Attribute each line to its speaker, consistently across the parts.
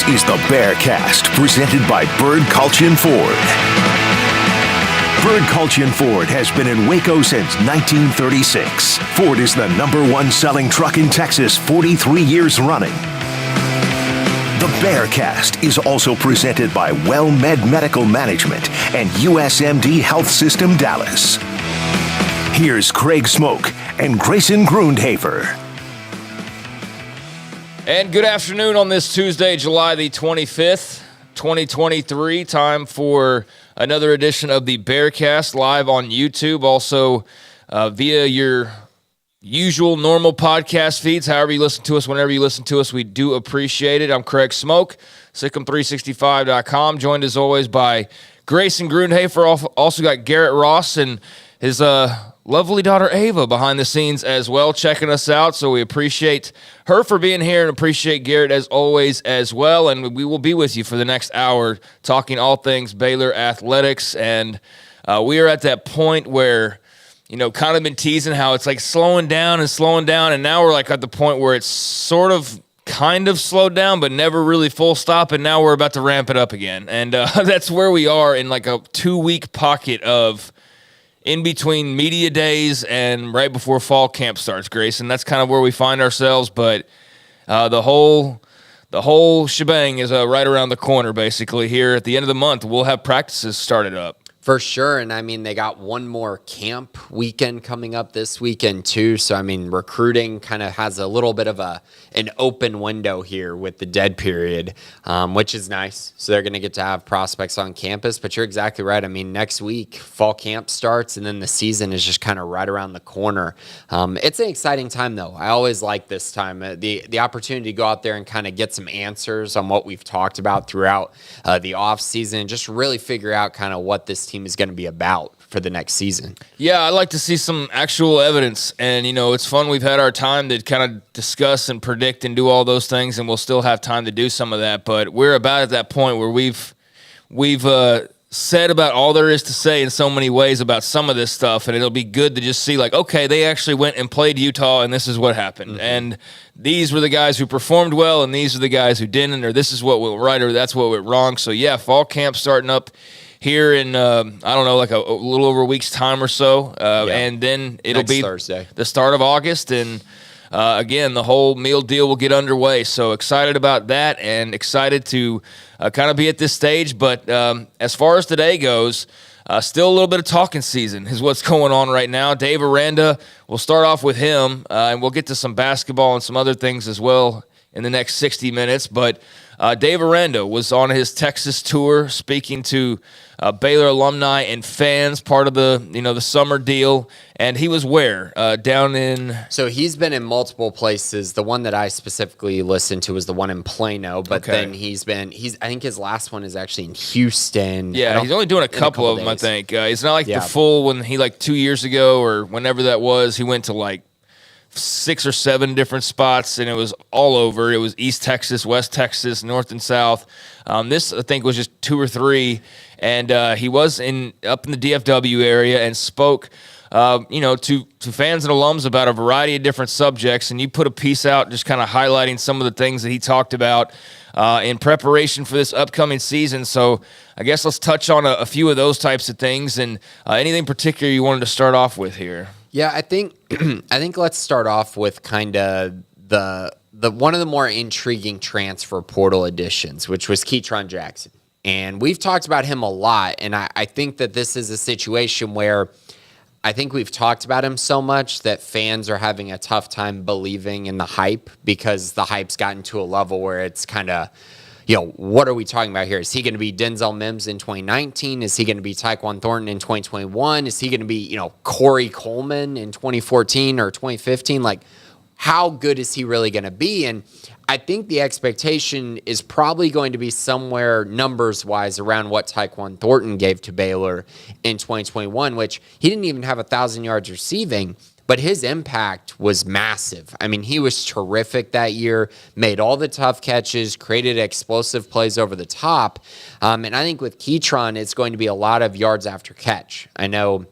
Speaker 1: This is the Bearcast, presented by Bird Culchin Ford. Bird Culchin Ford has been in Waco since 1936. Ford is the #1 selling truck in Texas 43 years running. The Bearcast is also presented by WellMed Medical Management and USMD Health System Dallas. Here's Craig Smoak and Grayson Grundhoefer.
Speaker 2: And good afternoon on this Tuesday, July the 25th, 2023. Time for another edition of the Bearcast live on YouTube. Also via your usual normal podcast feeds, however you listen to us, whenever you listen to us, we do appreciate it. I'm Craig Smoak, Sikkim365.com, joined as always by Grayson Grundhoefer. Also got Garrett Ross and his lovely daughter Ava behind the scenes as well, checking us out. So we appreciate her for being here and appreciate Garrett as always as well. And we will be with you for the next hour talking all things Baylor athletics. And we are at that point where, you know, kind of been teasing how it's like slowing down. And now we're like at the point where it's sort of kind of slowed down, but never really full stop. And now we're about to ramp it up again. And that's where we are in like a 2-week pocket of in between media days and right before fall camp starts, Grayson. That's kind of where we find ourselves, but the whole shebang is right around the corner, basically. Here at the end of the month, we'll have practices started up.
Speaker 3: For sure, and I mean, they got one more camp weekend coming up this weekend too, so I mean, recruiting kind of has a little bit of an open window here with the dead period, which is nice. So they're going to get to have prospects on campus, but you're exactly right. I mean, next week, fall camp starts, and then the season is just kind of right around the corner. It's an exciting time, though. I always like this time. The opportunity to go out there and kind of get some answers on what we've talked about throughout the offseason and just really figure out kind of what this team is going to be about for the next season.
Speaker 2: Yeah, I like to see some actual evidence, and you know, it's fun. We've had our time to kind of discuss and predict and do all those things, and we'll still have time to do some of that. But we're about at that point where we've said about all there is to say in so many ways about some of this stuff, and it'll be good to just see like, okay, they actually went and played Utah, and this is what happened. Mm-hmm. And these were the guys who performed well, and these are the guys who didn't, or this is what went right, or that's what went wrong. So yeah, fall camp starting up here in, I don't know, like a little over a week's time or so. And then it'll be
Speaker 3: Thursday,
Speaker 2: the start of August. And again, the whole meal deal will get underway. So excited about that and excited to kind of be at this stage. But as far as today goes, still a little bit of talking season is what's going on right now. Dave Aranda, we'll start off with him, and we'll get to some basketball and some other things as well in the next 60 minutes. But Dave Aranda was on his Texas tour speaking to Baylor alumni and fans, part of the summer deal. And he was where? Down in...
Speaker 3: So he's been in multiple places. The one that I specifically listened to was the one in Plano, but then I think his last one is actually in Houston.
Speaker 2: Yeah, he's only doing a couple of them, I think. It's not like the full when he, like 2 years ago or whenever that was, he went to like 6 or 7 different spots, and it was all over. It was East Texas, West Texas, North and South. This, I think, was just 2 or 3, and he was up in the DFW area and spoke, to fans and alums about a variety of different subjects. And you put a piece out just kind of highlighting some of the things that he talked about in preparation for this upcoming season. So I guess let's touch on a few of those types of things, and anything particular you wanted to start off with here.
Speaker 3: Yeah, I think let's start off with kind of the one of the more intriguing transfer portal additions, which was Ketron Jackson. And we've talked about him a lot, and I think that this is a situation where I think we've talked about him so much that fans are having a tough time believing in the hype, because the hype's gotten to a level where it's kind of, what are we talking about here? Is he going to be Denzel Mims in 2019? Is he going to be Tyquan Thornton in 2021? Is he going to be, Corey Coleman in 2014 or 2015? Like, how good is he really going to be? And I think the expectation is probably going to be somewhere numbers-wise around what Tyquan Thornton gave to Baylor in 2021, which he didn't even have 1,000 yards receiving, but his impact was massive. I mean, he was terrific that year, made all the tough catches, created explosive plays over the top. And I think with Ketron, it's going to be a lot of yards after catch. I know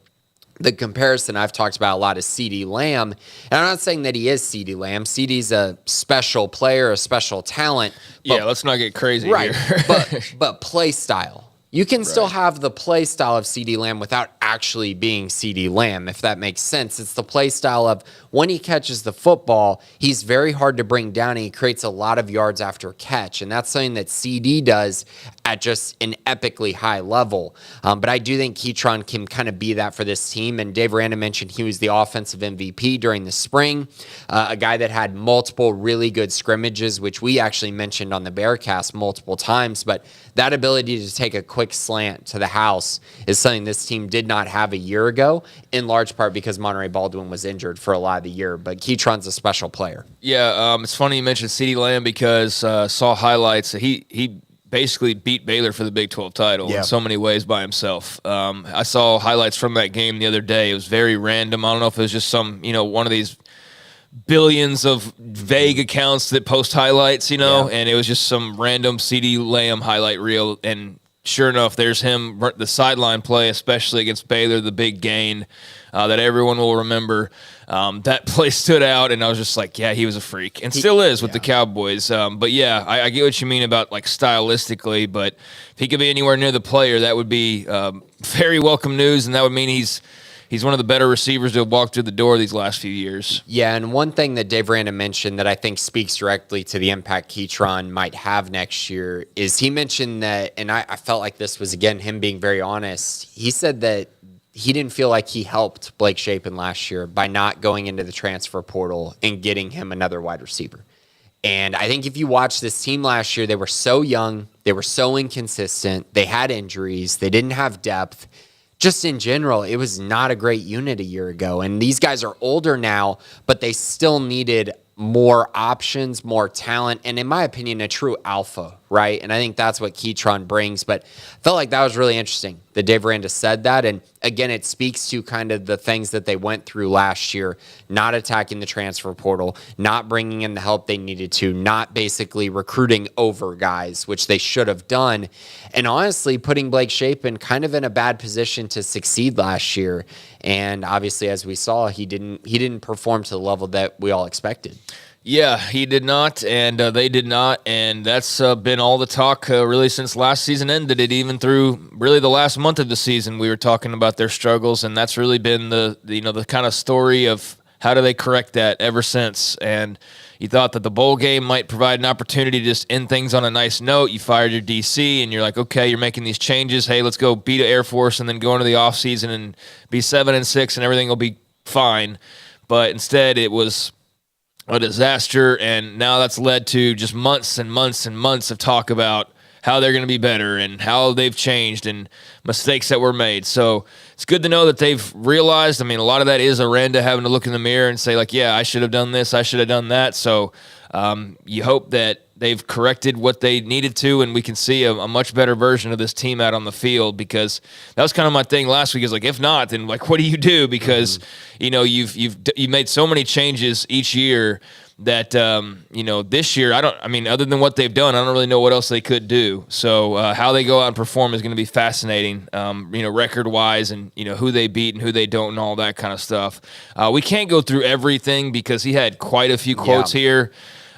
Speaker 3: the comparison I've talked about a lot is CeeDee Lamb. And I'm not saying that he is CeeDee Lamb. CeeDee's a special player, a special talent.
Speaker 2: Yeah, let's not get crazy
Speaker 3: right,
Speaker 2: here.
Speaker 3: but play style. You can still have the play style of CeeDee Lamb without actually being CeeDee Lamb, if that makes sense. It's the play style of when he catches the football, he's very hard to bring down and he creates a lot of yards after catch. And that's something that CD does at just an epically high level. But I do think Keytron can kind of be that for this team. And Dave Aranda mentioned he was the offensive MVP during the spring, a guy that had multiple really good scrimmages, which we actually mentioned on the Bearcast multiple times. But that ability to take a quick slant to the house is something this team did not have a year ago, in large part because Monterey Baldwin was injured for a lot of the year. But Keytron's a special player.
Speaker 2: Yeah, it's funny you mentioned CeeDee Lamb because saw highlights. He basically beat Baylor for the Big 12 title in so many ways by himself. I saw highlights from that game the other day. It was very random. I don't know if it was just some, one of these billions of vague accounts that post highlights, and it was just some random CeeDee Lamb highlight reel. And sure enough, there's him, the sideline play, especially against Baylor, the big gain that everyone will remember. That play stood out, and I was just like, yeah, he was a freak, and still is with the Cowboys. But yeah, I get what you mean about like stylistically, but if he could be anywhere near the player, that would be very welcome news, and that would mean he's one of the better receivers to have walked through the door these last few years. Yeah,
Speaker 3: and one thing that Dave Aranda mentioned that I think speaks directly to the impact Keytron might have next year is he mentioned that, and I felt like this was, again, him being very honest. He said that he didn't feel like he helped Blake Shapen last year by not going into the transfer portal and getting him another wide receiver. And I think if you watch this team last year, they were so young, they were so inconsistent, they had injuries, they didn't have depth. Just in general, it was not a great unit a year ago. And these guys are older now, but they still needed more options, more talent, and in my opinion, a true alpha, right? And I think that's what Keytron brings. But I felt like that was really interesting that Dave Aranda said that. And again, it speaks to kind of the things that they went through last year, not attacking the transfer portal, not bringing in the help they needed to, not basically recruiting over guys, which they should have done. And honestly, putting Blake Shapen kind of in a bad position to succeed last year. And obviously, as we saw, he didn't perform to the level that we all expected.
Speaker 2: Yeah, he did not, and they did not, and that's been all the talk really since last season ended. It even through really the last month of the season, we were talking about their struggles, and that's really been the kind of story of how do they correct that ever since. And you thought that the bowl game might provide an opportunity to just end things on a nice note. You fired your DC, and you're like, okay, you're making these changes. Hey, let's go beat Air Force and then go into the offseason and be 7-6, and everything will be fine. But instead, it was a disaster, and now that's led to just months and months and months of talk about how they're going to be better and how they've changed and mistakes that were made. So it's good to know that they've realized. I mean, a lot of that is Aranda having to look in the mirror and say, like, yeah, I should have done this, I should have done that. So you hope that they've corrected what they needed to, and we can see a much better version of this team out on the field, because that was kind of my thing last week is like, if not, then like, what do you do? Because, you've made so many changes each year that, this year, other than what they've done, I don't really know what else they could do. So how they go out and perform is going to be fascinating, record-wise, and, who they beat and who they don't and all that kind of stuff. We can't go through everything because he had quite a few quotes here.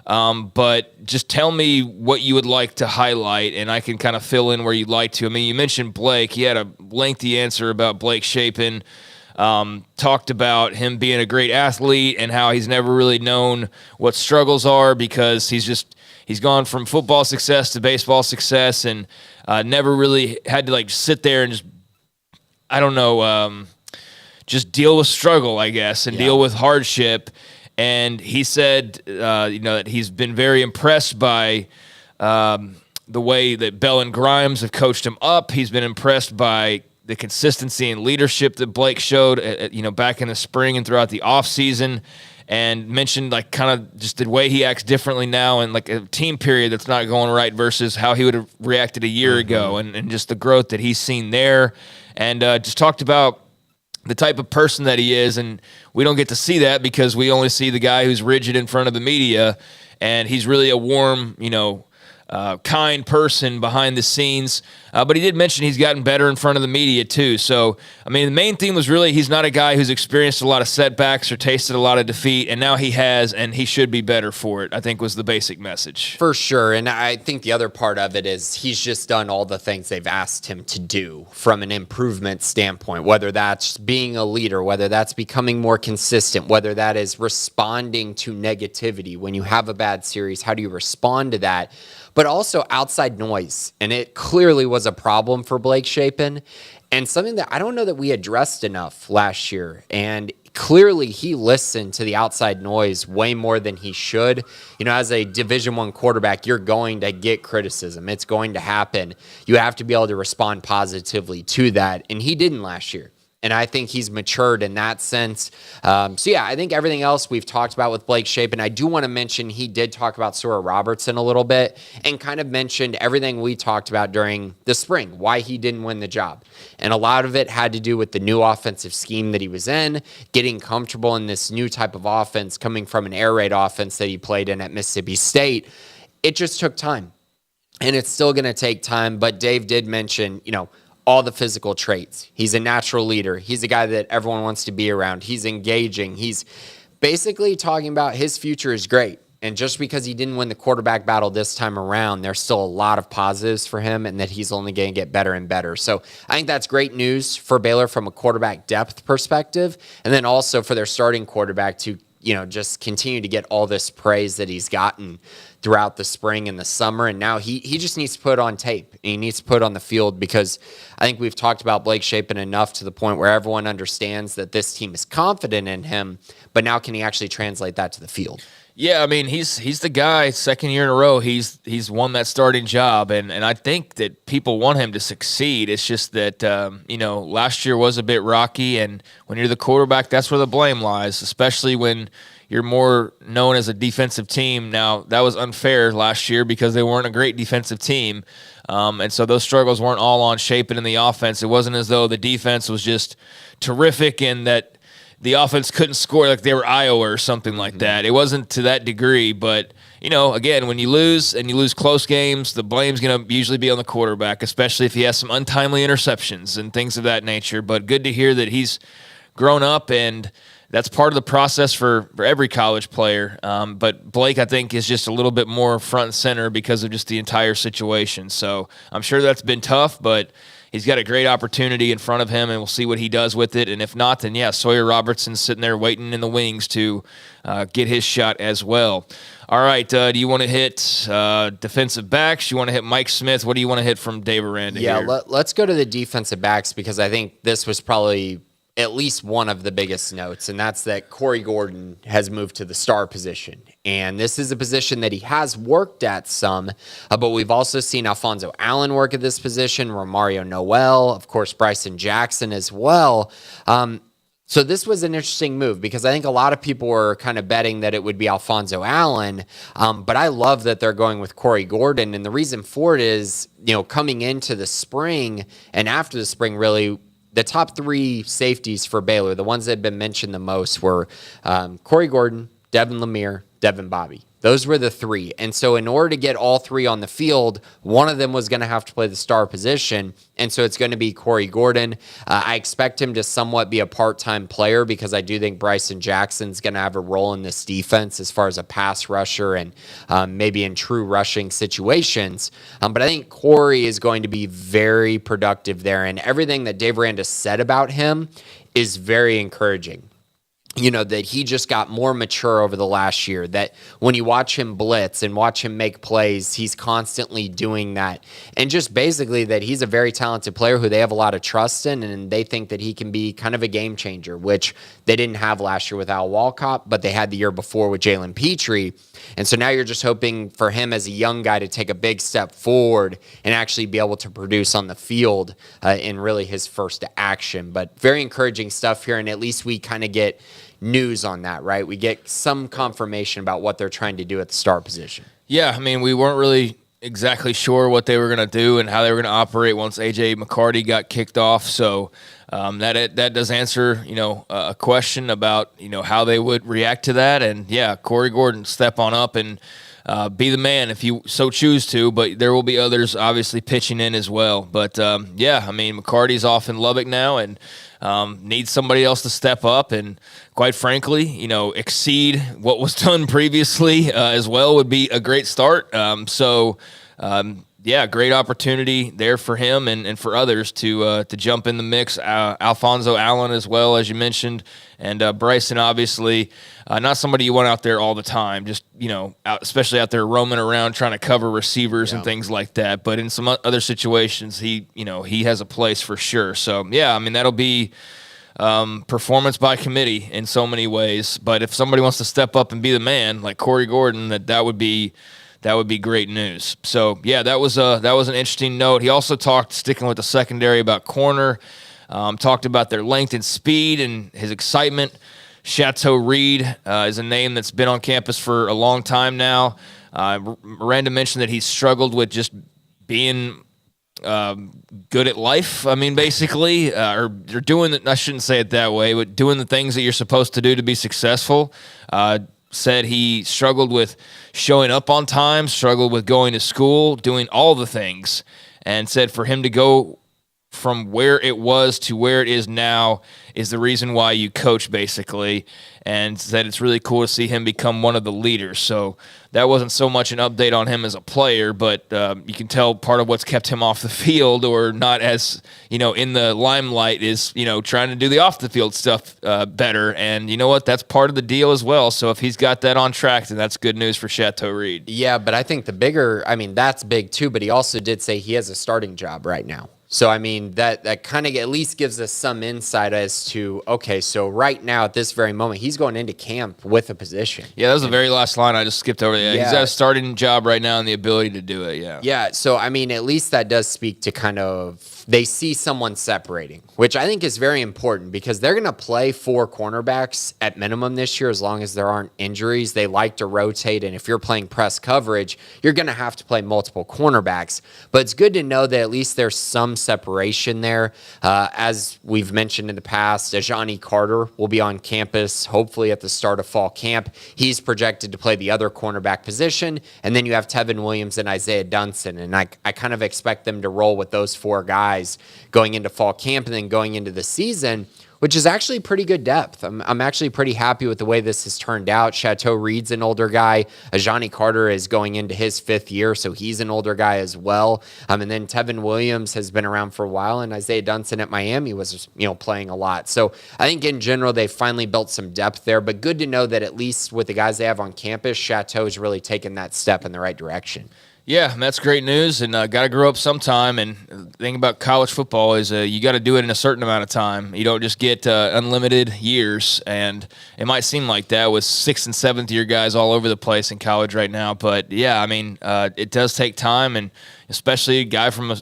Speaker 2: But just tell me what you would like to highlight, and I can kind of fill in where you'd like to. I mean, you mentioned Blake. He had a lengthy answer about Blake Shapen. Talked about him being a great athlete and how he's never really known what struggles are because he's gone from football success to baseball success and never really had to like sit there and just deal with struggle, I guess, and deal with hardship. And he said, that he's been very impressed by the way that Bell and Grimes have coached him up. He's been impressed by the consistency and leadership that Blake showed, back in the spring and throughout the offseason, and mentioned like kind of just the way he acts differently now and like a team period that's not going right versus how he would have reacted a year ago, and just the growth that he's seen there, and just talked about the type of person that he is, and we don't get to see that because we only see the guy who's rigid in front of the media, and he's really a warm, kind person behind the scenes. But he did mention he's gotten better in front of the media too. So, I mean, the main theme was really he's not a guy who's experienced a lot of setbacks or tasted a lot of defeat, and now he has, and he should be better for it, I think was the basic message.
Speaker 3: For sure. And I think the other part of it is he's just done all the things they've asked him to do from an improvement standpoint, whether that's being a leader, whether that's becoming more consistent, whether that is responding to negativity. When you have a bad series, how do you respond to that? But also outside noise. And it clearly was a problem for Blake Shapen, and something that I don't know that we addressed enough last year. And clearly he listened to the outside noise way more than he should. You know, as a Division I quarterback, you're going to get criticism. It's going to happen. You have to be able to respond positively to that. And he didn't last year. And I think he's matured in that sense. I think everything else we've talked about with Blake Shapen. I do want to mention he did talk about Sora Robertson a little bit and kind of mentioned everything we talked about during the spring, why he didn't win the job. And a lot of it had to do with the new offensive scheme that he was in, getting comfortable in this new type of offense coming from an air raid offense that he played in at Mississippi State. It just took time. And it's still going to take time. But Dave did mention, all the physical traits. He's a natural leader. He's a guy that everyone wants to be around. He's engaging. He's basically talking about his future is great. And just because he didn't win the quarterback battle this time around, there's still a lot of positives for him and that he's only going to get better and better. So I think that's great news for Baylor from a quarterback depth perspective. And then also for their starting quarterback to, just continue to get all this praise that he's gotten throughout the spring and the summer. And now he just needs to put on tape. He needs to put on the field because I think we've talked about Blake Shapen enough to the point where everyone understands that this team is confident in him, but now can he actually translate that to the field?
Speaker 2: Yeah, I mean, he's the guy, second year in a row, he's won that starting job, and I think that people want him to succeed. It's just that, last year was a bit rocky, and when you're the quarterback, that's where the blame lies, especially when you're more known as a defensive team. Now, that was unfair last year because they weren't a great defensive team, and so those struggles weren't all on Shapen in the offense. It wasn't as though the defense was just terrific and that the offense couldn't score like they were Iowa or something like that. It wasn't to that degree, but, again, when you lose and you lose close games, the blame's going to usually be on the quarterback, especially if he has some untimely interceptions and things of that nature. But good to hear that he's grown up, and that's part of the process for every college player. But Blake, I think, is just a little bit more front and center because of just the entire situation. So I'm sure that's been tough, but he's got a great opportunity in front of him, and we'll see what he does with it. And if not, then, Sawyer Robertson's sitting there waiting in the wings to get his shot as well. All right, do you want to hit defensive backs? You want to hit Mike Smith? What do you want to hit from Dave Aranda here?
Speaker 3: Let's go to the defensive backs because I think this was probably at least one of the biggest notes, and that's that Corey Gordon has moved to the star position. And this is a position that he has worked at some, but we've also seen Alfonso Allen work at this position, Romario Noel, of course, Bryson Jackson as well. So this was an interesting move because I think a lot of people were kind of betting that it would be Alfonso Allen, but I love that they're going with Corey Gordon. And the reason for it is, coming into the spring and after the spring, really, the top three safeties for Baylor, the ones that have been mentioned the most were Corey Gordon, Devin Lemire, Devin Bobby. Those were the three. And so in order to get all three on the field, one of them was going to have to play the star position. And so it's going to be Corey Gordon. I expect him to somewhat be a part-time player because I do think Bryson Jackson's going to have a role in this defense as far as a pass rusher and maybe in true rushing situations. But I think Corey is going to be very productive there. And everything that Dave Aranda said about him is very encouraging. That he just got more mature over the last year, that when you watch him blitz and watch him make plays, he's constantly doing that. And just basically that he's a very talented player who they have a lot of trust in, and they think that he can be kind of a game changer, which they didn't have last year with Al Walcott, but they had the year before with Jalen Petrie. And so now you're just hoping for him as a young guy to take a big step forward and actually be able to produce on the field in really his first action. But very encouraging stuff here, and at least we kind of get news on that, right? We get some confirmation about what they're trying to do at the star position. Yeah,
Speaker 2: I mean, we weren't really exactly sure what they were going to do and how they were going to operate once A.J. McCarty got kicked off. So that does answer, a question about, how they would react to that. And, Corey Gordon step on up and be the man if you so choose to, but there will be others obviously pitching in as well. But yeah, I mean, McCarty's off in Lubbock now and needs somebody else to step up and, quite frankly, exceed what was done previously as well would be a great start. Yeah, great opportunity there for him and for others to jump in the mix. Alfonso Allen as well, as you mentioned, and Bryson, obviously, not somebody you want out there all the time, just, especially out there roaming around trying to cover receivers and things like that. But in some other situations, he has a place for sure. So, yeah, I mean, that'll be performance by committee in so many ways. But if somebody wants to step up and be the man, like Corey Gordon, that would be great news. So, yeah, that was an interesting note. He also talked, sticking with the secondary, about corner, talked about their length and speed and his excitement. Chateau Reed is a name that's been on campus for a long time now. Aranda mentioned that he's struggled with just being good at life. I mean, basically, or doing it, I shouldn't say it that way, but doing the things that you're supposed to do to be successful. Said he struggled with showing up on time, struggled with going to school, doing all the things, and said for him to go from where it was to where it is now is the reason why you coach, basically, and said it's really cool to see him become one of the leaders. So that wasn't so much an update on him as a player, but you can tell part of what's kept him off the field or not as, in the limelight is, trying to do the off-the-field stuff better. And you know what? That's part of the deal as well. So if he's got that on track, then that's good news for Chateau Reed.
Speaker 3: Yeah, but I think that's big too, but he also did say he has a starting job right now. So, I mean, that kind of at least gives us some insight as to, okay, so right now at this very moment, he's going into camp with a position.
Speaker 2: Yeah, that was the very last line I just skipped over. Yeah, he's got a starting job right now and the ability to do it, yeah.
Speaker 3: Yeah, so, I mean, at least that does speak to kind of they see someone separating, which I think is very important because they're going to play 4 cornerbacks at minimum this year as long as there aren't injuries. They like to rotate, and if you're playing press coverage, you're going to have to play multiple cornerbacks. But it's good to know that at least there's some separation there. As we've mentioned in the past, Ajani Carter will be on campus hopefully at the start of fall camp. He's projected to play the other cornerback position, and then you have Tevin Williams and Isaiah Dunson, and I kind of expect them to roll with those 4 guys going into fall camp and then going into the season, which is actually pretty good depth. I'm actually pretty happy with the way this has turned out. Chateau Reed's an older guy. Ajani Carter is going into his 5th year, so he's an older guy as well. And then Tevin Williams has been around for a while, and Isaiah Dunson at Miami was playing a lot. So I think in general they've finally built some depth there, but good to know that at least with the guys they have on campus, Chateau's really taken that step in the right direction.
Speaker 2: Yeah, that's great news, and got to grow up sometime. And the thing about college football is you got to do it in a certain amount of time. You don't just get unlimited years, and it might seem like that with 6th and 7th year guys all over the place in college right now. But, yeah, I mean, it does take time, and especially a guy from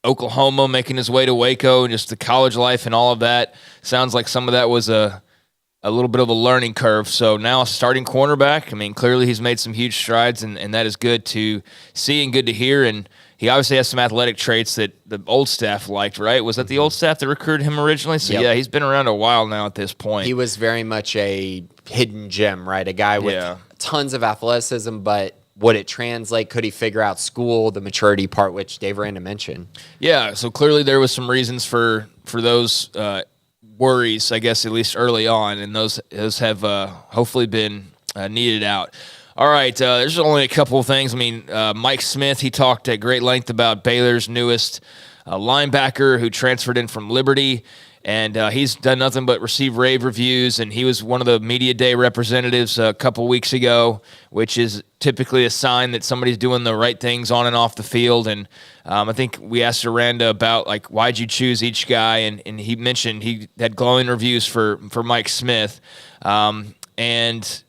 Speaker 2: Oklahoma making his way to Waco and just the college life and all of that. Sounds like some of that was a little bit of a learning curve. So now starting cornerback, I mean, clearly he's made some huge strides, and that is good to see and good to hear. And he obviously has some athletic traits that the old staff liked, right? Was that the old staff that recruited him originally? So, yeah, he's been around a while now at this point.
Speaker 3: He was very much a hidden gem, right? A guy with tons of athleticism, but would it translate? Could he figure out school, the maturity part, which Dave Aranda mentioned?
Speaker 2: Yeah, so clearly there was some reasons for those worries, I guess, at least early on, and those have hopefully been needed out. All right, there's only a couple of things. I mean, Mike Smith, he talked at great length about Baylor's newest linebacker who transferred in from Liberty, and he's done nothing but receive rave reviews, and he was one of the media day representatives a couple weeks ago, which is typically a sign that somebody's doing the right things on and off the field. And I think we asked Aranda about, like, why'd you choose each guy, and he mentioned he had glowing reviews for Mike Smith. And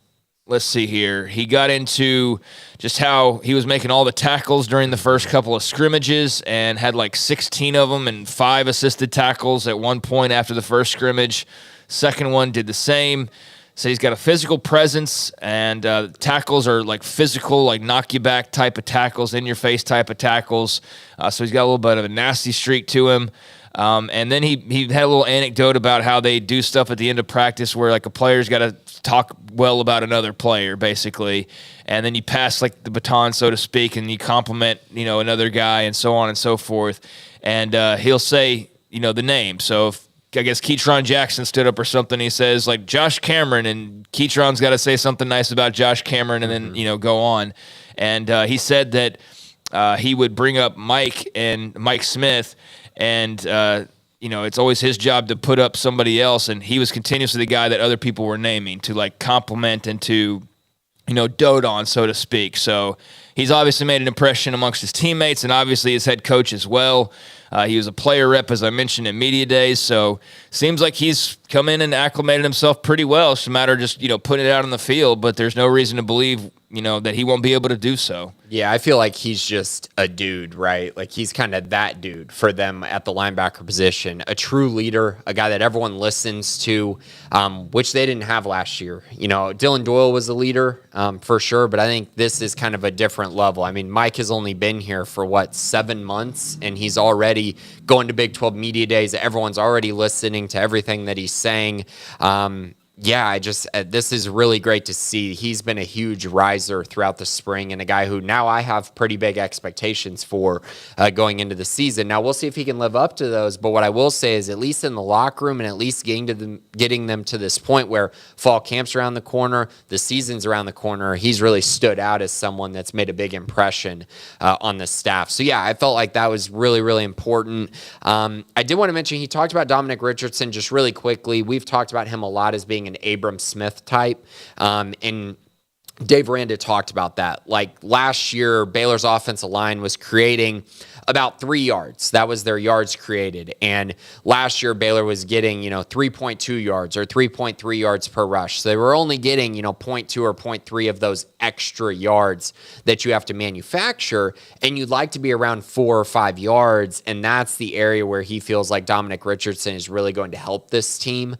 Speaker 2: let's see here. He got into just how he was making all the tackles during the first couple of scrimmages and had like 16 of them and 5 assisted tackles at one point after the first scrimmage. Second one did the same. So he's got a physical presence, and tackles are like physical, like knock you back type of tackles, in your face type of tackles. So he's got a little bit of a nasty streak to him. And then he had a little anecdote about how they do stuff at the end of practice where like a player's got to talk well about another player, basically. And then you pass like the baton, so to speak, and you compliment, another guy and so on and so forth. And he'll say, the name. So if I guess Keytron Jackson stood up or something, he says like Josh Cameron, and Keytron's got to say something nice about Josh Cameron and then, go on. And he said that he would bring up Mike Smith, and it's always his job to put up somebody else, and he was continuously the guy that other people were naming to like compliment and to dote on, so to speak. So he's obviously made an impression amongst his teammates and obviously his head coach as well. He was a player rep, as I mentioned, in media days, so seems like he's come in and acclimated himself pretty well. It's a matter of just putting it out on the field, but there's no reason to believe that he won't be able to do so.
Speaker 3: Yeah, I feel like he's just a dude, right? Like he's kind of that dude for them at the linebacker position. A true leader, a guy that everyone listens to, which they didn't have last year. Dylan Doyle was a leader for sure, but I think this is kind of a different level. I mean, Mike has only been here for 7 months, and he's already going to Big 12 media days. Everyone's already listening to everything that he's saying. This is really great to see. He's been a huge riser throughout the spring and a guy who now I have pretty big expectations for going into the season. Now, we'll see if he can live up to those, but what I will say is at least in the locker room and at least getting them to this point where fall camp's around the corner, the season's around the corner, he's really stood out as someone that's made a big impression on the staff. So, yeah, I felt like that was really, really important. I did want to mention he talked about Dominic Richardson just really quickly. We've talked about him a lot as being an Abram Smith type. And Dave Aranda talked about that. Like last year, Baylor's offensive line was creating about 3 yards. That was their yards created. And last year, Baylor was getting, 3.2 yards or 3.3 yards per rush. So they were only getting, 0.2 or 0.3 of those extra yards that you have to manufacture. And you'd like to be around 4 or 5 yards. And that's the area where he feels like Dominic Richardson is really going to help this team.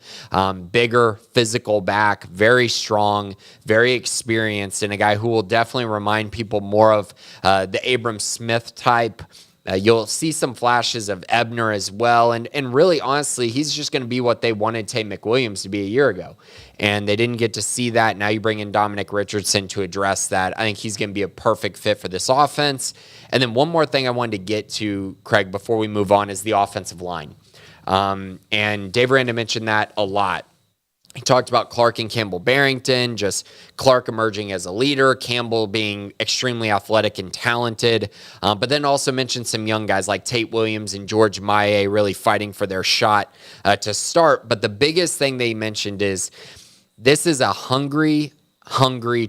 Speaker 3: Bigger, physical back, very strong, very experienced, and a guy who will definitely remind people more of the Abram Smith type. You'll see some flashes of Ebner as well. And really, honestly, he's just going to be what they wanted Tate McWilliams to be a year ago. And they didn't get to see that. Now you bring in Dominic Richardson to address that. I think he's going to be a perfect fit for this offense. And then one more thing I wanted to get to, Craig, before we move on is the offensive line. And Dave Aranda mentioned that a lot. He talked about Clark and Campbell Barrington, just Clark emerging as a leader, Campbell being extremely athletic and talented, but then also mentioned some young guys like Tate Williams and George Maye really fighting for their shot to start. But the biggest thing they mentioned is this is a hungry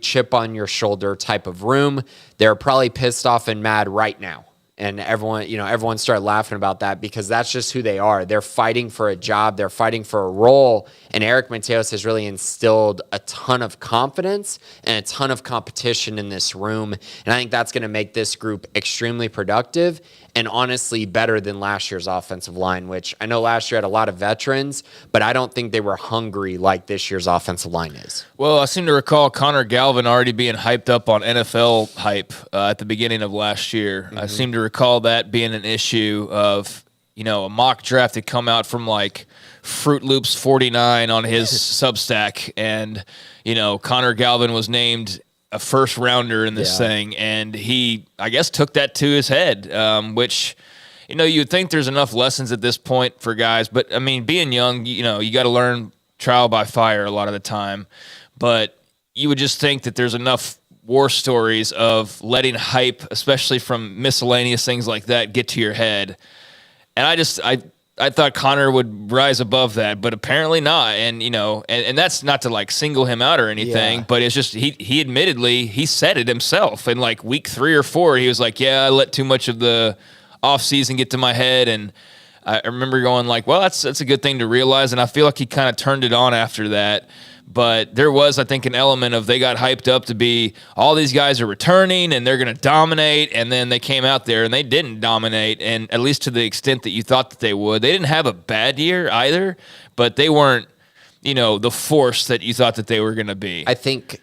Speaker 3: chip on your shoulder type of room. They're probably pissed off and mad right now. And everyone started laughing about that because that's just who they are. They're fighting for a job. They're fighting for a role. And Eric Mateos has really instilled a ton of confidence and a ton of competition in this room. And I think that's going to make this group extremely productive and honestly better than last year's offensive line, which I know last year had a lot of veterans, but I don't think they were hungry like this year's offensive line is.
Speaker 2: Well, I seem to recall Connor Galvin already being hyped up on NFL hype at the beginning of last year. Mm-hmm. I seem to recall that being an issue of, a mock draft had come out from like Fruit Loops 49 on his Substack, and, Connor Galvin was named a first rounder in this thing, and he, I guess, took that to his head, which, you'd think there's enough lessons at this point for guys, but I mean, being young, you got to learn trial by fire a lot of the time, but you would just think that there's enough war stories of letting hype, especially from miscellaneous things like that, get to your head. And I thought Connor would rise above that, but apparently not. And, and that's not to like single him out or anything, but it's just, he admittedly, he said it himself in like week 3 or 4, he was like, yeah, I let too much of the off season get to my head. And I remember going like, well, that's a good thing to realize. And I feel like he kind of turned it on after that. But there was, I think, an element of they got hyped up to be all these guys are returning and they're going to dominate. And then they came out there and they didn't dominate, and at least to the extent that you thought that they would. They didn't have a bad year either, but they weren't the force that you thought that they were going to be.
Speaker 3: I think,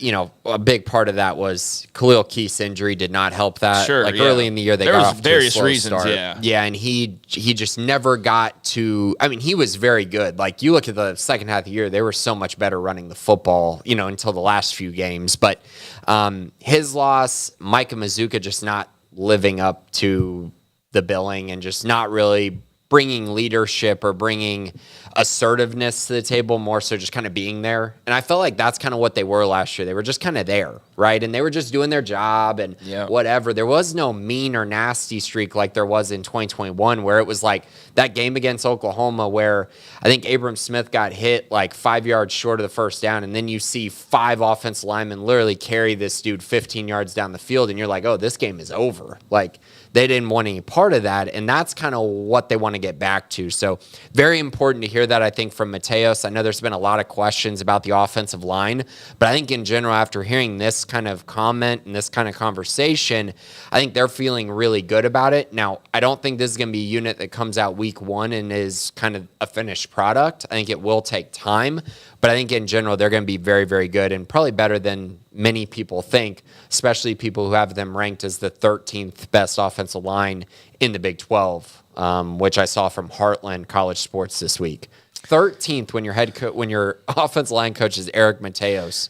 Speaker 3: a big part of that was Khalil Keith's injury did not help that.
Speaker 2: Sure,
Speaker 3: early in the year, they
Speaker 2: there
Speaker 3: got
Speaker 2: was
Speaker 3: off
Speaker 2: various
Speaker 3: to a slow
Speaker 2: reasons,
Speaker 3: start. Yeah, and he just never got to. I mean, he was very good. Like, you look at the second half of the year, they were so much better running the football, until the last few games. But his loss, Micah Mazuka just not living up to the billing and just not really bringing leadership or bringing assertiveness to the table, more so just kind of being there. And I felt like that's kind of what they were last year. They were just kind of there, right? And they were just doing their job and whatever. There was no mean or nasty streak like there was in 2021, where it was like that game against Oklahoma where I think Abram Smith got hit like 5 yards short of the first down, and then you see 5 offensive linemen literally carry this dude 15 yards down the field, and you're like, oh, this game is over. Like, they didn't want any part of that, and that's kind of what they want to get back to. So very important to hear that, I think, from Mateos. I know there's been a lot of questions about the offensive line, but I think in general, after hearing this kind of comment and this kind of conversation, I think they're feeling really good about it. Now, I don't think this is going to be a unit that comes out week 1 and is kind of a finished product. I think it will take time, but I think in general, they're going to be very, very good and probably better than many people think, especially people who have them ranked as the 13th best offensive line in the Big 12, which I saw from Heartland College Sports this week. 13th when your offensive line coach is Eric Mateos.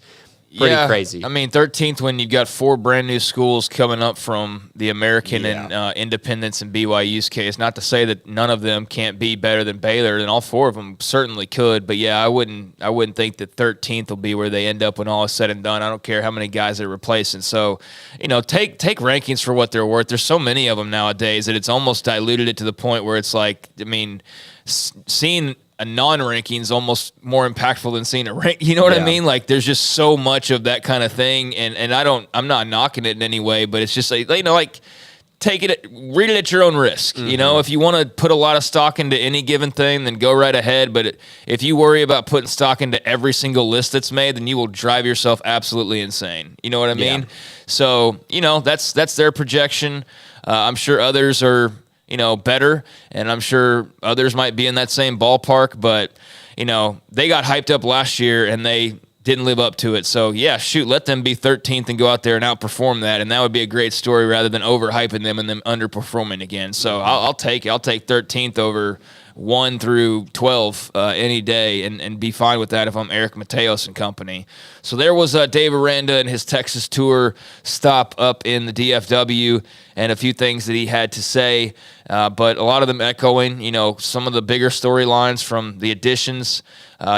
Speaker 3: Pretty crazy.
Speaker 2: I mean, 13th when you've got 4 brand new schools coming up from the American and Independence and BYU's case. Not to say that none of them can't be better than Baylor, and all 4 of them certainly could. But yeah, I wouldn't think that 13th will be where they end up when all is said and done. I don't care how many guys they're replacing. So, take rankings for what they're worth. There's so many of them nowadays that it's almost diluted it to the point where it's like, I mean, seeing a non-ranking is almost more impactful than seeing a rank. You know what I mean? Like, there's just so much of that kind of thing, and I'm not knocking it in any way, but it's just like, read it at your own risk.
Speaker 3: Mm-hmm.
Speaker 2: If you want to put a lot of stock into any given thing, then go right ahead. But if you worry about putting stock into every single list that's made, then you will drive yourself absolutely insane. You know what I mean?
Speaker 3: Yeah.
Speaker 2: So, that's their projection. I'm sure others are better, and I'm sure others might be in that same ballpark, but, they got hyped up last year and they didn't live up to it. So, let them be 13th and go out there and outperform that, and that would be a great story rather than overhyping them and them underperforming again. So, I'll take 13th over 1 through 12 any day and be fine with that if I'm Eric Mateos and company. So there was Dave Aranda and his Texas tour stop up in the DFW and a few things that he had to say, but a lot of them echoing, some of the bigger storylines from the additions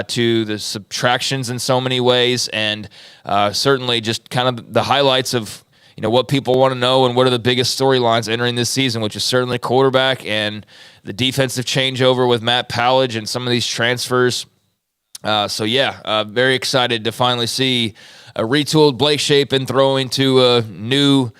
Speaker 2: to the subtractions in so many ways, and certainly just kind of the highlights of what people want to know and what are the biggest storylines entering this season, which is certainly quarterback and the defensive changeover with Matt Powledge and some of these transfers. Very excited to finally see a retooled Blake Shapen throwing to a new,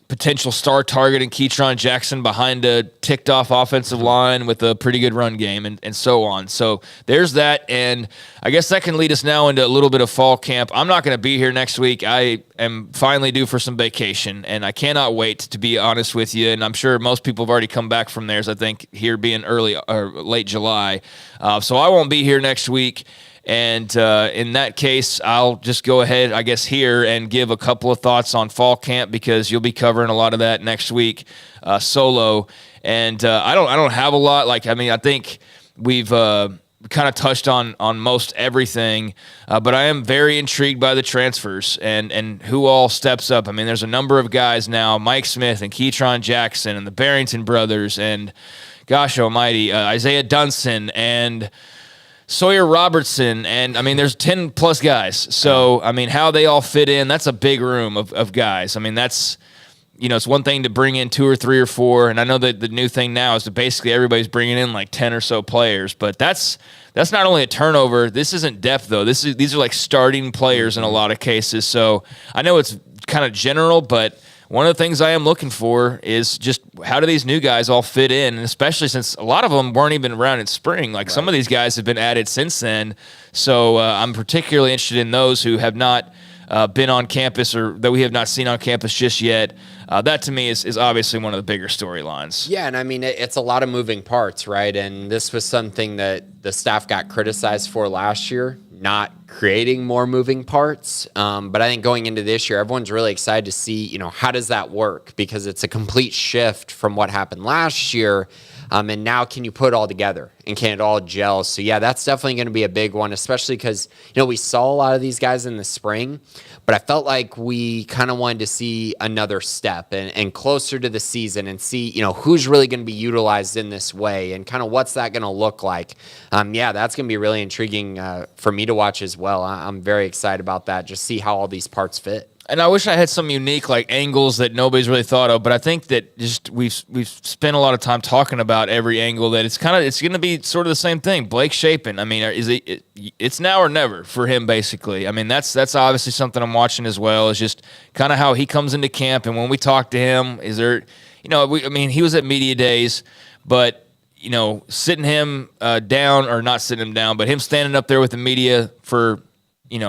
Speaker 2: potential star target in Keytron Jackson behind a ticked-off offensive line with a pretty good run game and so on. So there's that, and I guess that can lead us now into a little bit of fall camp. I'm not going to be here next week. I am finally due for some vacation, and I cannot wait, to be honest with you, and I'm sure most people have already come back from theirs, I think, here being early or late July. So I won't be here next week. And in that case, I'll just go ahead, I guess, here and give a couple of thoughts on fall camp, because you'll be covering a lot of that next week solo. And I don't have a lot. I think we've kind of touched on most everything, but I am very intrigued by the transfers and who all steps up. I mean, there's a number of guys now, Mike Smith and Keytron Jackson and the Barrington brothers and, gosh almighty, Isaiah Dunson and Sawyer Robertson, and I mean, there's 10 plus guys. So, I mean, how they all fit in, that's a big room of guys. I mean, that's, it's one thing to bring in 2 or 3 or 4. And I know that the new thing now is that basically everybody's bringing in like 10 or so players, but that's not only a turnover. This isn't depth though. These are like starting players in a lot of cases. So I know it's kind of general, but one of the things I am looking for is just how do these new guys all fit in, and especially since a lot of them weren't even around in spring. Like, some of these guys have been added since then. So I'm particularly interested in those who have not been on campus or that we have not seen on campus just yet. That to me is obviously one of the bigger storylines.
Speaker 3: Yeah, and I mean, it's a lot of moving parts, right? And this was something that the staff got criticized for last year, not creating more moving parts. But I think going into this year, everyone's really excited to see, how does that work? Because it's a complete shift from what happened last year. And now can you put it all together and can it all gel? So, yeah, that's definitely going to be a big one, especially because, we saw a lot of these guys in the spring, but I felt like we kind of wanted to see another step and closer to the season and see, who's really going to be utilized in this way and kind of what's that going to look like. Yeah, that's going to be really intriguing for me to watch as well. I'm very excited about that, just see how all these parts fit.
Speaker 2: And I wish I had some unique angles that nobody's really thought of, but I think that just we've spent a lot of time talking about every angle that it's going to be sort of the same thing. Blake Shapen, I mean, it's now or never for him basically. I mean, that's obviously something I'm watching as well. Is just kind of how he comes into camp, and when we talk to him, is there, he was at media days, but sitting him down, or not sitting him down, but him standing up there with the media for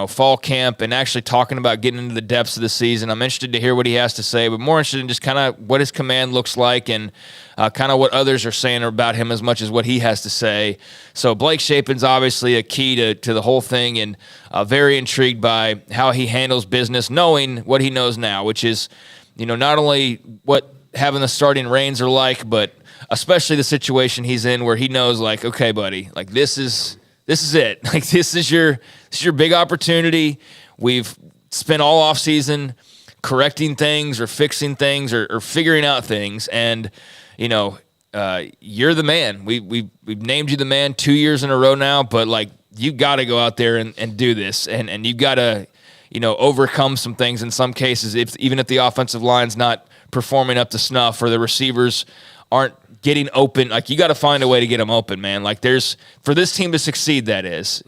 Speaker 2: fall camp and actually talking about getting into the depths of the season. I'm interested to hear what he has to say, but more interested in just kind of what his command looks like and kind of what others are saying about him as much as what he has to say. So Blake Shapen's obviously a key to the whole thing, and very intrigued by how he handles business, knowing what he knows now, which is, not only what having the starting reins are like, but especially the situation he's in where he knows okay, buddy, this is it. This is your big opportunity. We've spent all offseason correcting things or fixing things or figuring out things, and you're the man. We've named you the man 2 years in a row now, but you got to go out there and do this, and you got to overcome some things in some cases. Even if the offensive line's not performing up to snuff or the receivers aren't getting open, you got to find a way to get them open, man. There's, for this team to succeed, that is,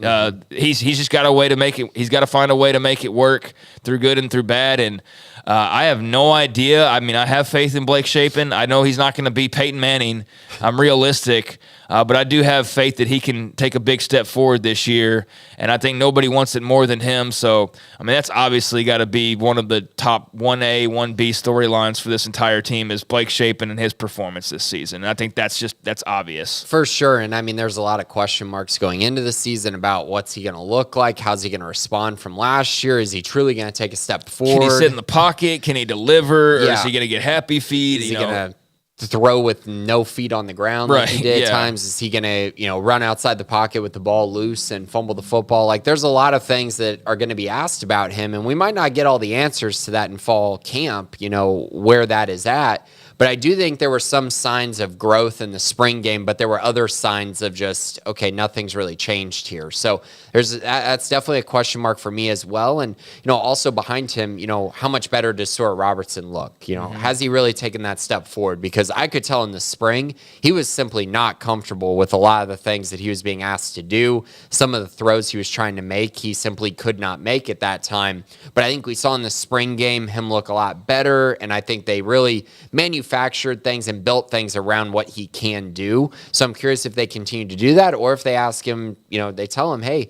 Speaker 2: he's just got a way to make it. He's got to find a way to make it work through good and through bad. And I have no idea. I mean, I have faith in Blake Shapen. I know he's not going to be Peyton Manning. I'm realistic. But I do have faith that he can take a big step forward this year, and I think nobody wants it more than him. So, I mean, that's obviously got to be one of the top 1A, 1B storylines for this entire team is Blake Shapen and his performance this season. And I think that's obvious.
Speaker 3: For sure. And, I mean, there's a lot of question marks going into the season about what's he going to look like, how's he going to respond from last year, is he truly going to take a step forward?
Speaker 2: Can he sit in the pocket? Can he deliver? Or is he going to get happy feet?
Speaker 3: Is he going to throw with no feet on the ground like he did at times? Is he going to, run outside the pocket with the ball loose and fumble the football? There's a lot of things that are going to be asked about him, and we might not get all the answers to that in fall camp, where that is at. But I do think there were some signs of growth in the spring game, but there were other signs of just, okay, nothing's really changed here. So that's definitely a question mark for me as well. And, also behind him, how much better does Stuart Robertson look? Has he really taken that step forward? Because I could tell in the spring, he was simply not comfortable with a lot of the things that he was being asked to do. Some of the throws he was trying to make, he simply could not make at that time. But I think we saw in the spring game him look a lot better, and I think they really manufactured things and built things around what he can do. So I'm curious if they continue to do that, or if they ask him, they tell him, hey,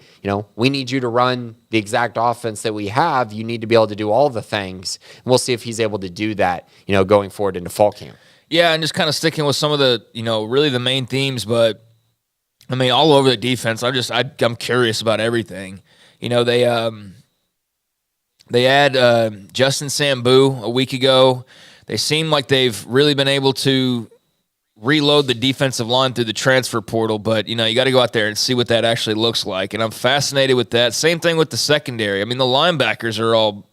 Speaker 3: we need you to run the exact offense that we have. You need to be able to do all the things. And we'll see if he's able to do that, going forward into fall camp.
Speaker 2: Yeah, and just kind of sticking with some of the, really the main themes, but I mean, all over the defense, I'm curious about everything. They had Justin Sambu a week ago. They seem like they've really been able to reload the defensive line through the transfer portal, but, you got to go out there and see what that actually looks like. And I'm fascinated with that. Same thing with the secondary. I mean, the linebackers are all,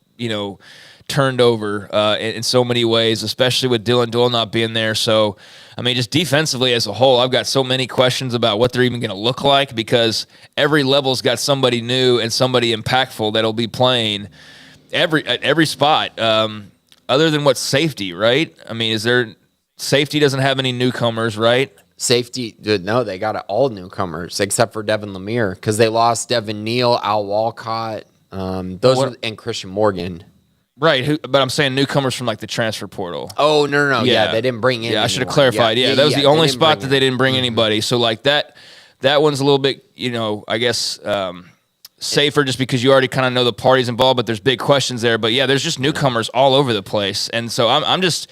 Speaker 2: turned over in so many ways, especially with Dylan Doyle not being there. So, I mean, just defensively as a whole, I've got so many questions about what they're even going to look like, because every level's got somebody new and somebody impactful that'll be playing at every spot. Other than what safety, right? I mean, safety doesn't have any newcomers, right?
Speaker 3: Safety, no, they got all newcomers except for Devin Lemire, because they lost Devin Neal, Al Walcott, and Christian Morgan.
Speaker 2: Right, but I'm saying newcomers from the transfer portal.
Speaker 3: Oh, no. Yeah, they didn't bring in.
Speaker 2: Yeah, I should have clarified. Yeah, that was the only spot that they didn't bring anybody. So that one's a little bit, I guess, safer just because you already kind of know the parties involved, but there's big questions there. But yeah, there's just newcomers all over the place. And so I'm just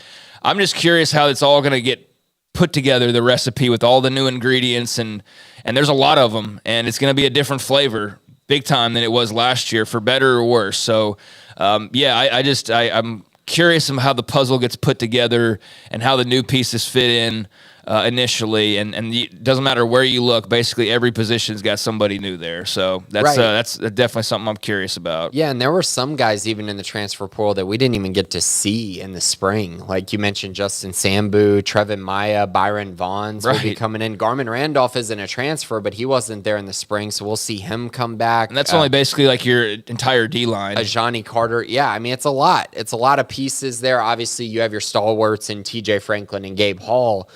Speaker 2: curious how it's all going to get put together, the recipe with all the new ingredients, and there's a lot of them, and it's going to be a different flavor big time than it was last year, for better or worse. So I'm curious of how the puzzle gets put together and how the new pieces fit in initially, and it doesn't matter where you look. Basically, every position's got somebody new there. So that's definitely something I'm curious about.
Speaker 3: Yeah, and there were some guys even in the transfer portal that we didn't even get to see in the spring. Like you mentioned, Justin Sambu, Trevin Maya, Byron Vaughns will be coming in. Garmin Randolph isn't a transfer, but he wasn't there in the spring, so we'll see him come back.
Speaker 2: And that's only basically like your entire D-line.
Speaker 3: Johnny Carter. Yeah, I mean, it's a lot. It's a lot of pieces there. Obviously, you have your stalwarts in TJ Franklin and Gabe Hall,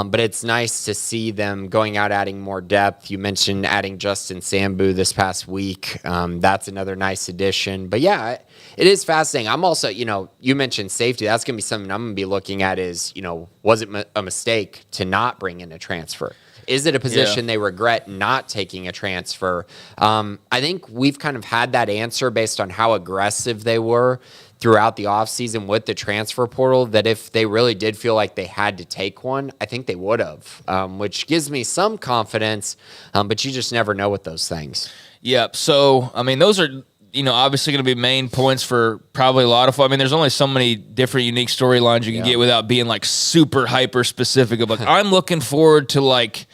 Speaker 3: but it's nice to see them going out, adding more depth. You mentioned adding Justin Sambu this past week. That's another nice addition. But yeah, it is fascinating. I'm also, you mentioned safety. That's going to be something I'm going to be looking at is, was it a mistake to not bring in a transfer? Is it a position they regret not taking a transfer? I think we've kind of had that answer based on how aggressive they were throughout the offseason with the transfer portal, that if they really did feel like they had to take one, I think they would have, which gives me some confidence, but you just never know with those things.
Speaker 2: Yep. So, I mean, those are, obviously going to be main points for probably a lot of, there's only so many different unique storylines you can get without being like super hyper specific of like, I'm looking forward to like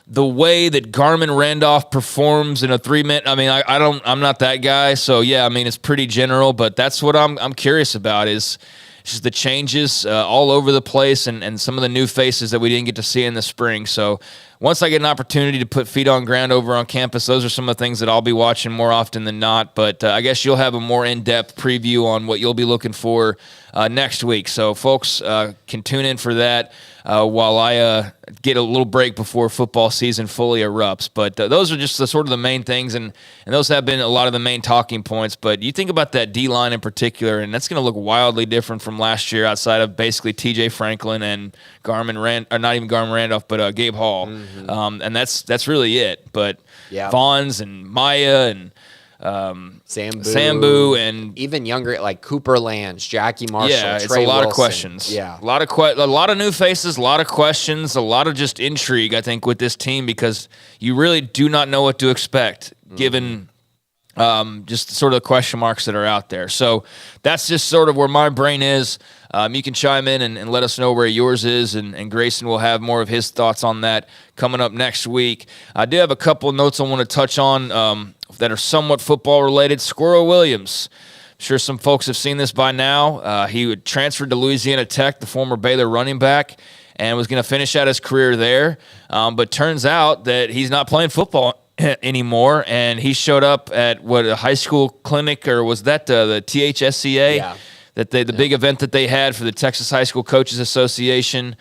Speaker 2: the way that Garmin Randolph performs in a 3-minute. I'm not that guy. So yeah, it's pretty general, but that's what I'm curious about is just the changes all over the place and some of the new faces that we didn't get to see in the spring. So once I get an opportunity to put feet on ground over on campus, those are some of the things that I'll be watching more often than not. But I guess you'll have a more in-depth preview on what you'll be looking for next week. So folks can tune in for that while I get a little break before football season fully erupts. But those are just the sort of the main things, and those have been a lot of the main talking points. But you think about that D-line in particular, and that's going to look wildly different from last year outside of basically TJ Franklin and not even Garmin Randolph, but Gabe Hall. Mm-hmm. And that's really it. But Vaughns and Maya and Sambu and
Speaker 3: even younger like Cooper Lange, Jackie Marshall.
Speaker 2: Yeah,
Speaker 3: Trey
Speaker 2: it's a lot
Speaker 3: Wilson.
Speaker 2: of questions.
Speaker 3: Yeah,
Speaker 2: a lot of new faces, a lot of questions, a lot of just intrigue. I think with this team because you really do not know what to expect given just sort of the question marks that are out there. So that's just sort of where my brain is. You can chime in and let us know where yours is, and Grayson will have more of his thoughts on that coming up next week. I do have a couple of notes I want to touch on that are somewhat football related. Squirrel Williams. I'm sure some folks have seen this by now. He transferred to Louisiana Tech, the former Baylor running back, and was going to finish out his career there. But turns out that he's not playing football anymore, and he showed up at a high school clinic, or was that the THSCA?
Speaker 3: Yeah.
Speaker 2: The big event that they had for the Texas High School Coaches Association.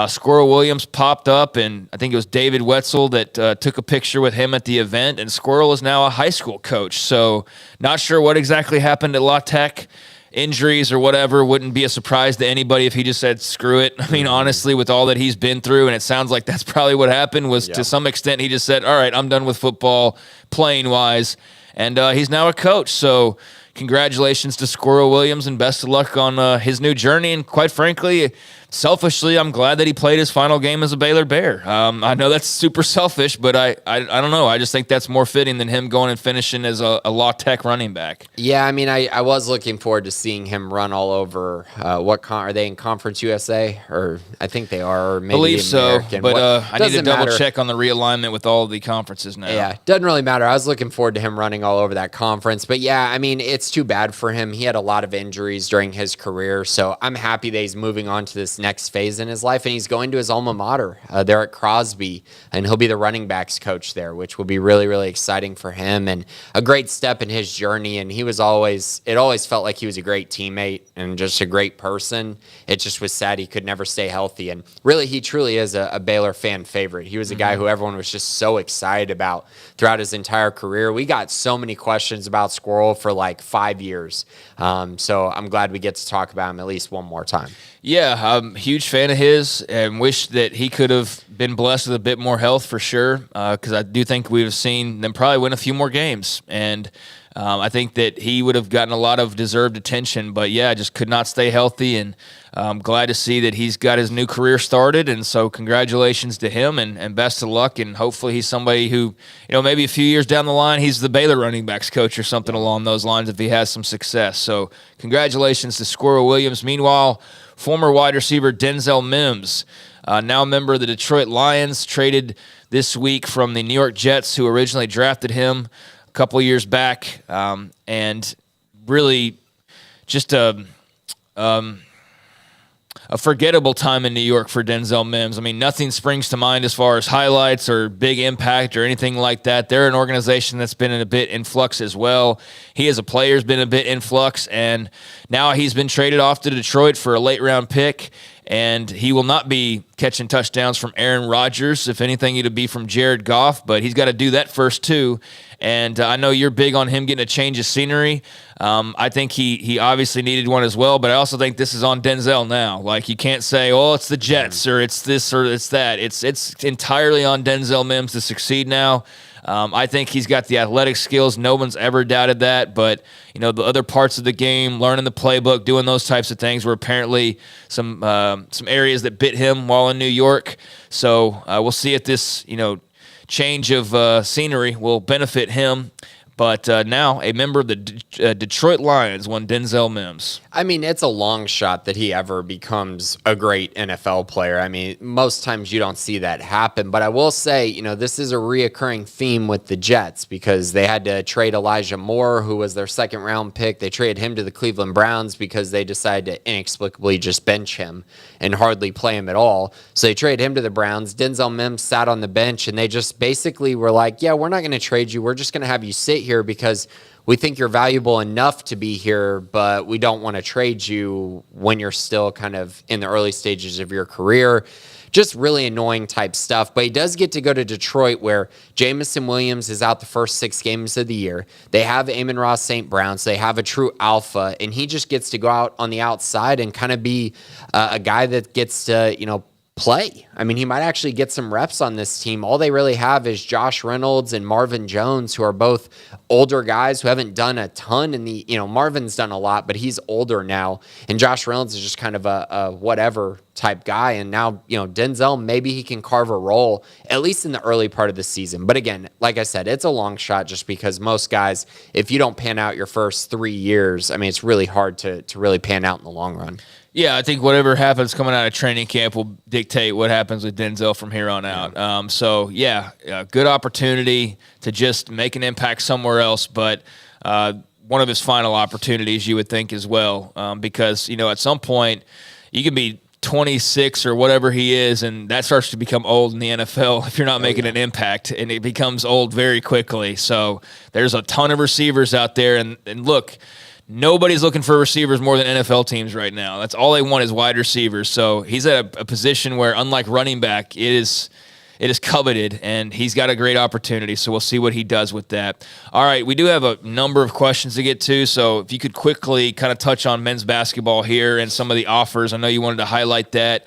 Speaker 2: Squirrel Williams popped up, and I think it was David Wetzel that took a picture with him at the event, and Squirrel is now a high school coach. So not sure what exactly happened at La Tech. Injuries or whatever wouldn't be a surprise to anybody if he just said, screw it. Honestly, with all that he's been through, and it sounds like that's probably what happened, was to some extent he just said, all right, I'm done with football, playing-wise, and he's now a coach. So congratulations to Squirrel Williams and best of luck on his new journey. And quite frankly, selfishly, I'm glad that he played his final game as a Baylor Bear. I know that's super selfish, but I don't know. I just think that's more fitting than him going and finishing as a La Tech running back.
Speaker 3: Yeah, I was looking forward to seeing him run all over. Are they in Conference USA? Or I think they are. Or maybe
Speaker 2: believe so, but I need to double
Speaker 3: matter.
Speaker 2: check on the realignment with all the conferences now.
Speaker 3: Yeah, doesn't really matter. I was looking forward to him running all over that conference. But yeah, it's too bad for him. He had a lot of injuries during his career, so I'm happy that he's moving on to this next phase in his life, and he's going to his alma mater there at Crosby, and he'll be the running backs coach there, which will be really, really exciting for him and a great step in his journey. And it always felt like he was a great teammate and just a great person. It just was sad he could never stay healthy, and really he truly is a Baylor fan favorite. He was a guy who everyone was just so excited about throughout his entire career. We got so many questions about Squirrel for like 5 years, so I'm glad we get to talk about him at least one more time.
Speaker 2: Yeah, Huge fan of his, and wish that he could have been blessed with a bit more health for sure, because I do think we've seen them probably win a few more games. And I think that he would have gotten a lot of deserved attention, but yeah, just could not stay healthy. And I'm glad to see that he's got his new career started. And so congratulations to him, and best of luck. And hopefully he's somebody who, maybe a few years down the line, he's the Baylor running backs coach or something along those lines if he has some success. So congratulations to Squirrel Williams. Meanwhile, former wide receiver Denzel Mims, now a member of the Detroit Lions, traded this week from the New York Jets, who originally drafted him a couple of years back, and really just a forgettable time in New York for Denzel Mims. I mean, nothing springs to mind as far as highlights or big impact or anything like that. They're an organization that's been in a bit in flux as well. He as a player has been a bit in flux, and now he's been traded off to Detroit for a late-round pick, and he will not be catching touchdowns from Aaron Rodgers. If anything, it'll be from Jared Goff, but he's got to do that first too. And I know you're big on him getting a change of scenery. I think he obviously needed one as well, but I also think this is on Denzel now. Like, you can't say, oh, it's the Jets or it's this or it's that. It's entirely on Denzel Mims to succeed now. I think he's got the athletic skills. No one's ever doubted that. But, the other parts of the game, learning the playbook, doing those types of things were apparently some areas that bit him while in New York. So we'll see if this, change of scenery will benefit him. But now a member of the Detroit Lions, one Denzel Mims.
Speaker 3: I mean, it's a long shot that he ever becomes a great NFL player. I mean, most times you don't see that happen. But I will say, this is a reoccurring theme with the Jets, because they had to trade Elijah Moore, who was their second-round pick. They traded him to the Cleveland Browns because they decided to inexplicably just bench him and hardly play him at all. So they traded him to the Browns. Denzel Mims sat on the bench, and they just basically were like, yeah, we're not going to trade you. We're just going to have you sit here because we think you're valuable enough to be here, but we don't want to trade you when you're still kind of in the early stages of your career. Just really annoying type stuff. But he does get to go to Detroit, where Jamison Williams is out the first 6 games of the year. They have Amon-Ra St. Brown, so they have a true alpha, and he just gets to go out on the outside and kind of be a guy that gets to, play. I mean, he might actually get some reps on this team. All they really have is Josh Reynolds and Marvin Jones, who are both older guys who haven't done a ton in the, Marvin's done a lot, but he's older now. And Josh Reynolds is just kind of a whatever type guy. And now, Denzel, maybe he can carve a role, at least in the early part of the season. But again, like I said, it's a long shot, just because most guys, if you don't pan out your first 3 years, I mean, it's really hard to really pan out in the long run.
Speaker 2: Yeah, I think whatever happens coming out of training camp will dictate what happens with Denzel from here on out. Good opportunity to just make an impact somewhere else, but one of his final opportunities, you would think, as well, because, at some point you can be 26 or whatever he is, and that starts to become old in the NFL if you're not making an impact, and it becomes old very quickly. So there's a ton of receivers out there, and look, nobody's looking for receivers more than NFL teams right now. That's all they want is wide receivers. So he's at a position where, unlike running back, it is coveted, and he's got a great opportunity. So we'll see what he does with that. All right, we do have a number of questions to get to. So if you could quickly kind of touch on men's basketball here and some of the offers. I know you wanted to highlight that.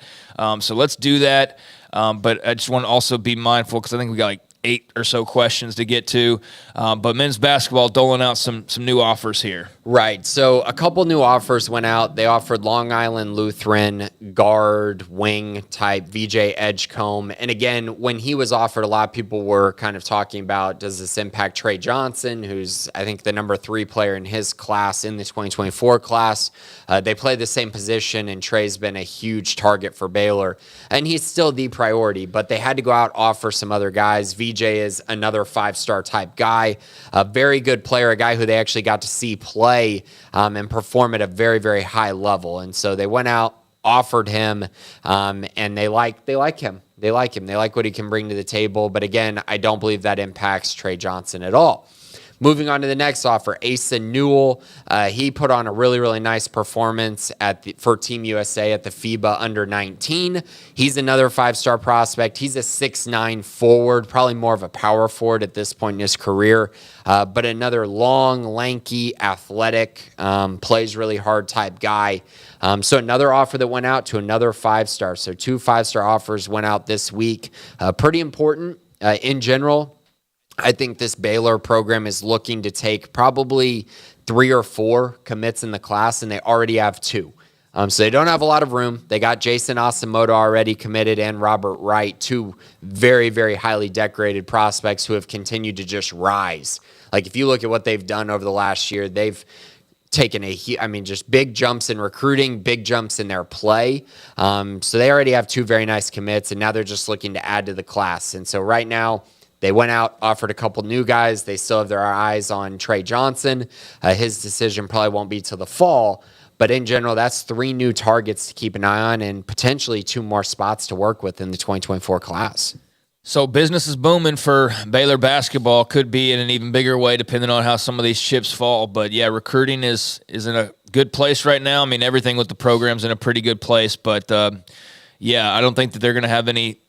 Speaker 2: So let's do that. But I just want to also be mindful, because I think we got 8 or so questions to get to. But men's basketball doling out some new offers here.
Speaker 3: Right. So a couple new offers went out. They offered Long Island Lutheran guard, wing type VJ Edgecombe. And again, when he was offered, a lot of people were kind of talking about, does this impact Trey Johnson, who's, I think, the number 3 player in his class, in the 2024 class. They play the same position, and Trey's been a huge target for Baylor. And he's still the priority, but they had to go out, offer some other guys. VJ is another 5-star type guy, a very good player, a guy who they actually got to see play and perform at a very, very high level. And so they went out, offered him, and they like him. They like him. They like what he can bring to the table. But again, I don't believe that impacts Trey Johnson at all. Moving on to the next offer, Asa Newell. He put on a really, really nice performance for Team USA at the FIBA Under-19. He's another 5-star prospect. He's a 6'9" forward, probably more of a power forward at this point in his career, but another long, lanky, athletic, plays really hard type guy. So another offer that went out to another 5-star. So 2 5-star offers went out this week. Pretty important in general. I think this Baylor program is looking to take probably 3 or 4 commits in the class, and they already have 2. So they don't have a lot of room. They got Jason Asamoah already committed and Robert Wright, 2 very, very highly decorated prospects who have continued to just rise. Like if you look at what they've done over the last year, they've taken just big jumps in recruiting, big jumps in their play. So they already have 2 very nice commits, and now they're just looking to add to the class. And so right now, they went out, offered a couple new guys. They still have their eyes on Trey Johnson. His decision probably won't be till the fall. But in general, that's 3 new targets to keep an eye on and potentially 2 more spots to work with in the 2024 class.
Speaker 2: So business is booming for Baylor basketball. Could be in an even bigger way depending on how some of these chips fall. But, yeah, recruiting is in a good place right now. I mean, everything with the program's in a pretty good place. But, I don't think that they're going to have any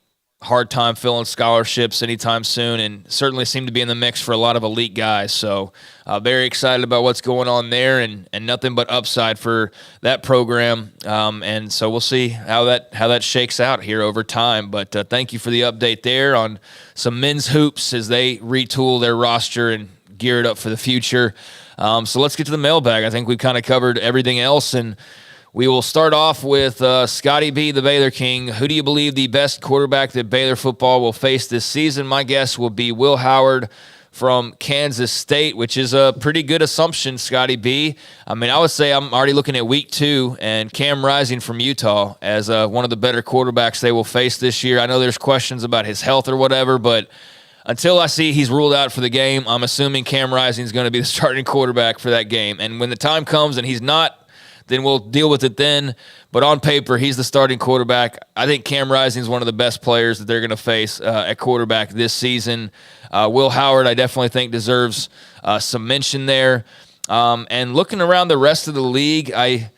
Speaker 2: hard time filling scholarships anytime soon, and certainly seem to be in the mix for a lot of elite guys. So very excited about what's going on there, and nothing but upside for that program. And so we'll see how that shakes out here over time. But thank you for the update there on some men's hoops as they retool their roster and gear it up for the future. So let's get to the mailbag. I think we've kind of covered everything else, and we will start off with Scotty B, the Baylor King. Who do you believe the best quarterback that Baylor football will face this season? My guess will be Will Howard from Kansas State, which is a pretty good assumption, Scotty B. I mean, I would say I'm already looking at week 2 and Cam Rising from Utah as one of the better quarterbacks they will face this year. I know there's questions about his health or whatever, but until I see he's ruled out for the game, I'm assuming Cam Rising is going to be the starting quarterback for that game. And when the time comes and he's not, then we'll deal with it then. But on paper, he's the starting quarterback. I think Cam Rising is one of the best players that they're going to face at quarterback this season. Will Howard, I definitely think, deserves some mention there. And looking around the rest of the league, I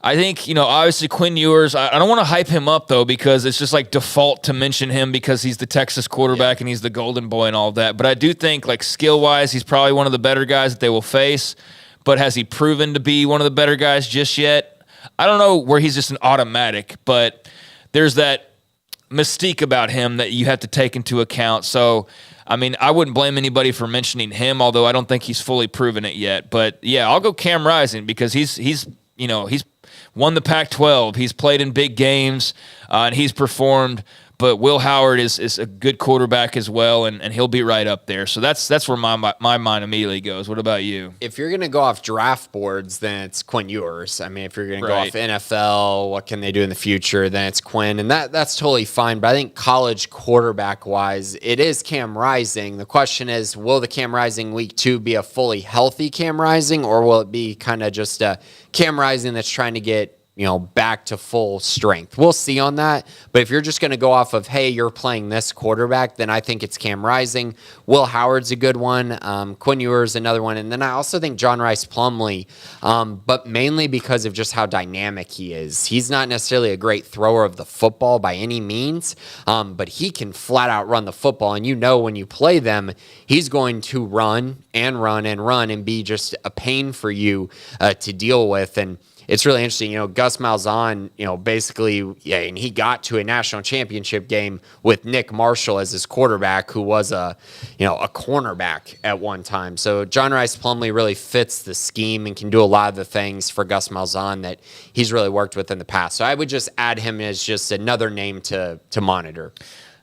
Speaker 2: think, obviously Quinn Ewers, I don't want to hype him up, though, because it's just like default to mention him because he's the Texas quarterback and he's the golden boy and all of that. But I do think, like, skill-wise, he's probably one of the better guys that they will face. But has he proven to be one of the better guys just yet? I don't know where he's just an automatic, but there's that mystique about him that you have to take into account. So, I mean, I wouldn't blame anybody for mentioning him, although I don't think he's fully proven it yet. But, yeah, I'll go Cam Rising because he's won the Pac-12. He's played in big games, and he's performed. But Will Howard is a good quarterback as well, and he'll be right up there. So that's where my mind immediately goes. What about you?
Speaker 3: If you're going to go off draft boards, then it's Quinn Ewers. I mean, if you're going to go off NFL, what can they do in the future, then it's Quinn. And that's totally fine. But I think college quarterback-wise, it is Cam Rising. The question is, will the Cam Rising week 2 be a fully healthy Cam Rising, or will it be kind of just a Cam Rising that's trying to get back to full strength? We'll see on that. But if you're just going to go off of, hey, you're playing this quarterback, then I think it's Cam Rising. Will Howard's a good one. Quinn Ewers another one. And then I also think John Rice Plumlee, but mainly because of just how dynamic he is. He's not necessarily a great thrower of the football by any means, but he can flat out run the football. And when you play them, he's going to run and run and run and be just a pain for you to deal with. And it's really interesting, Gus Malzahn, and he got to a national championship game with Nick Marshall as his quarterback, who was a cornerback at one time. So John Rice Plumlee really fits the scheme and can do a lot of the things for Gus Malzahn that he's really worked with in the past. So I would just add him as just another name to monitor.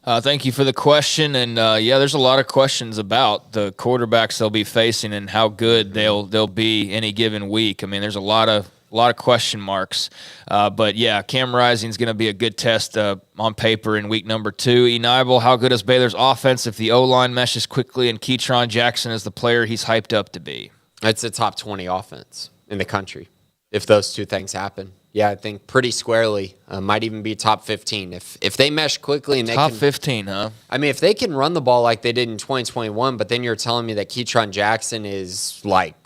Speaker 2: Thank you for the question. And there's a lot of questions about the quarterbacks they'll be facing and how good they'll be any given week. I mean, there's a lot of question marks. But, Cam Rising is going to be a good test on paper in week number 2. Enable, how good is Baylor's offense if the O-line meshes quickly and Keytron Jackson is the player he's hyped up to be?
Speaker 3: It's a top 20 offense in the country if those two things happen. Yeah, I think pretty squarely. Might even be top 15 if they mesh quickly and they
Speaker 2: Top
Speaker 3: can,
Speaker 2: 15, huh?
Speaker 3: I mean, if they can run the ball like they did in 2021, but then you're telling me that Keytron Jackson is like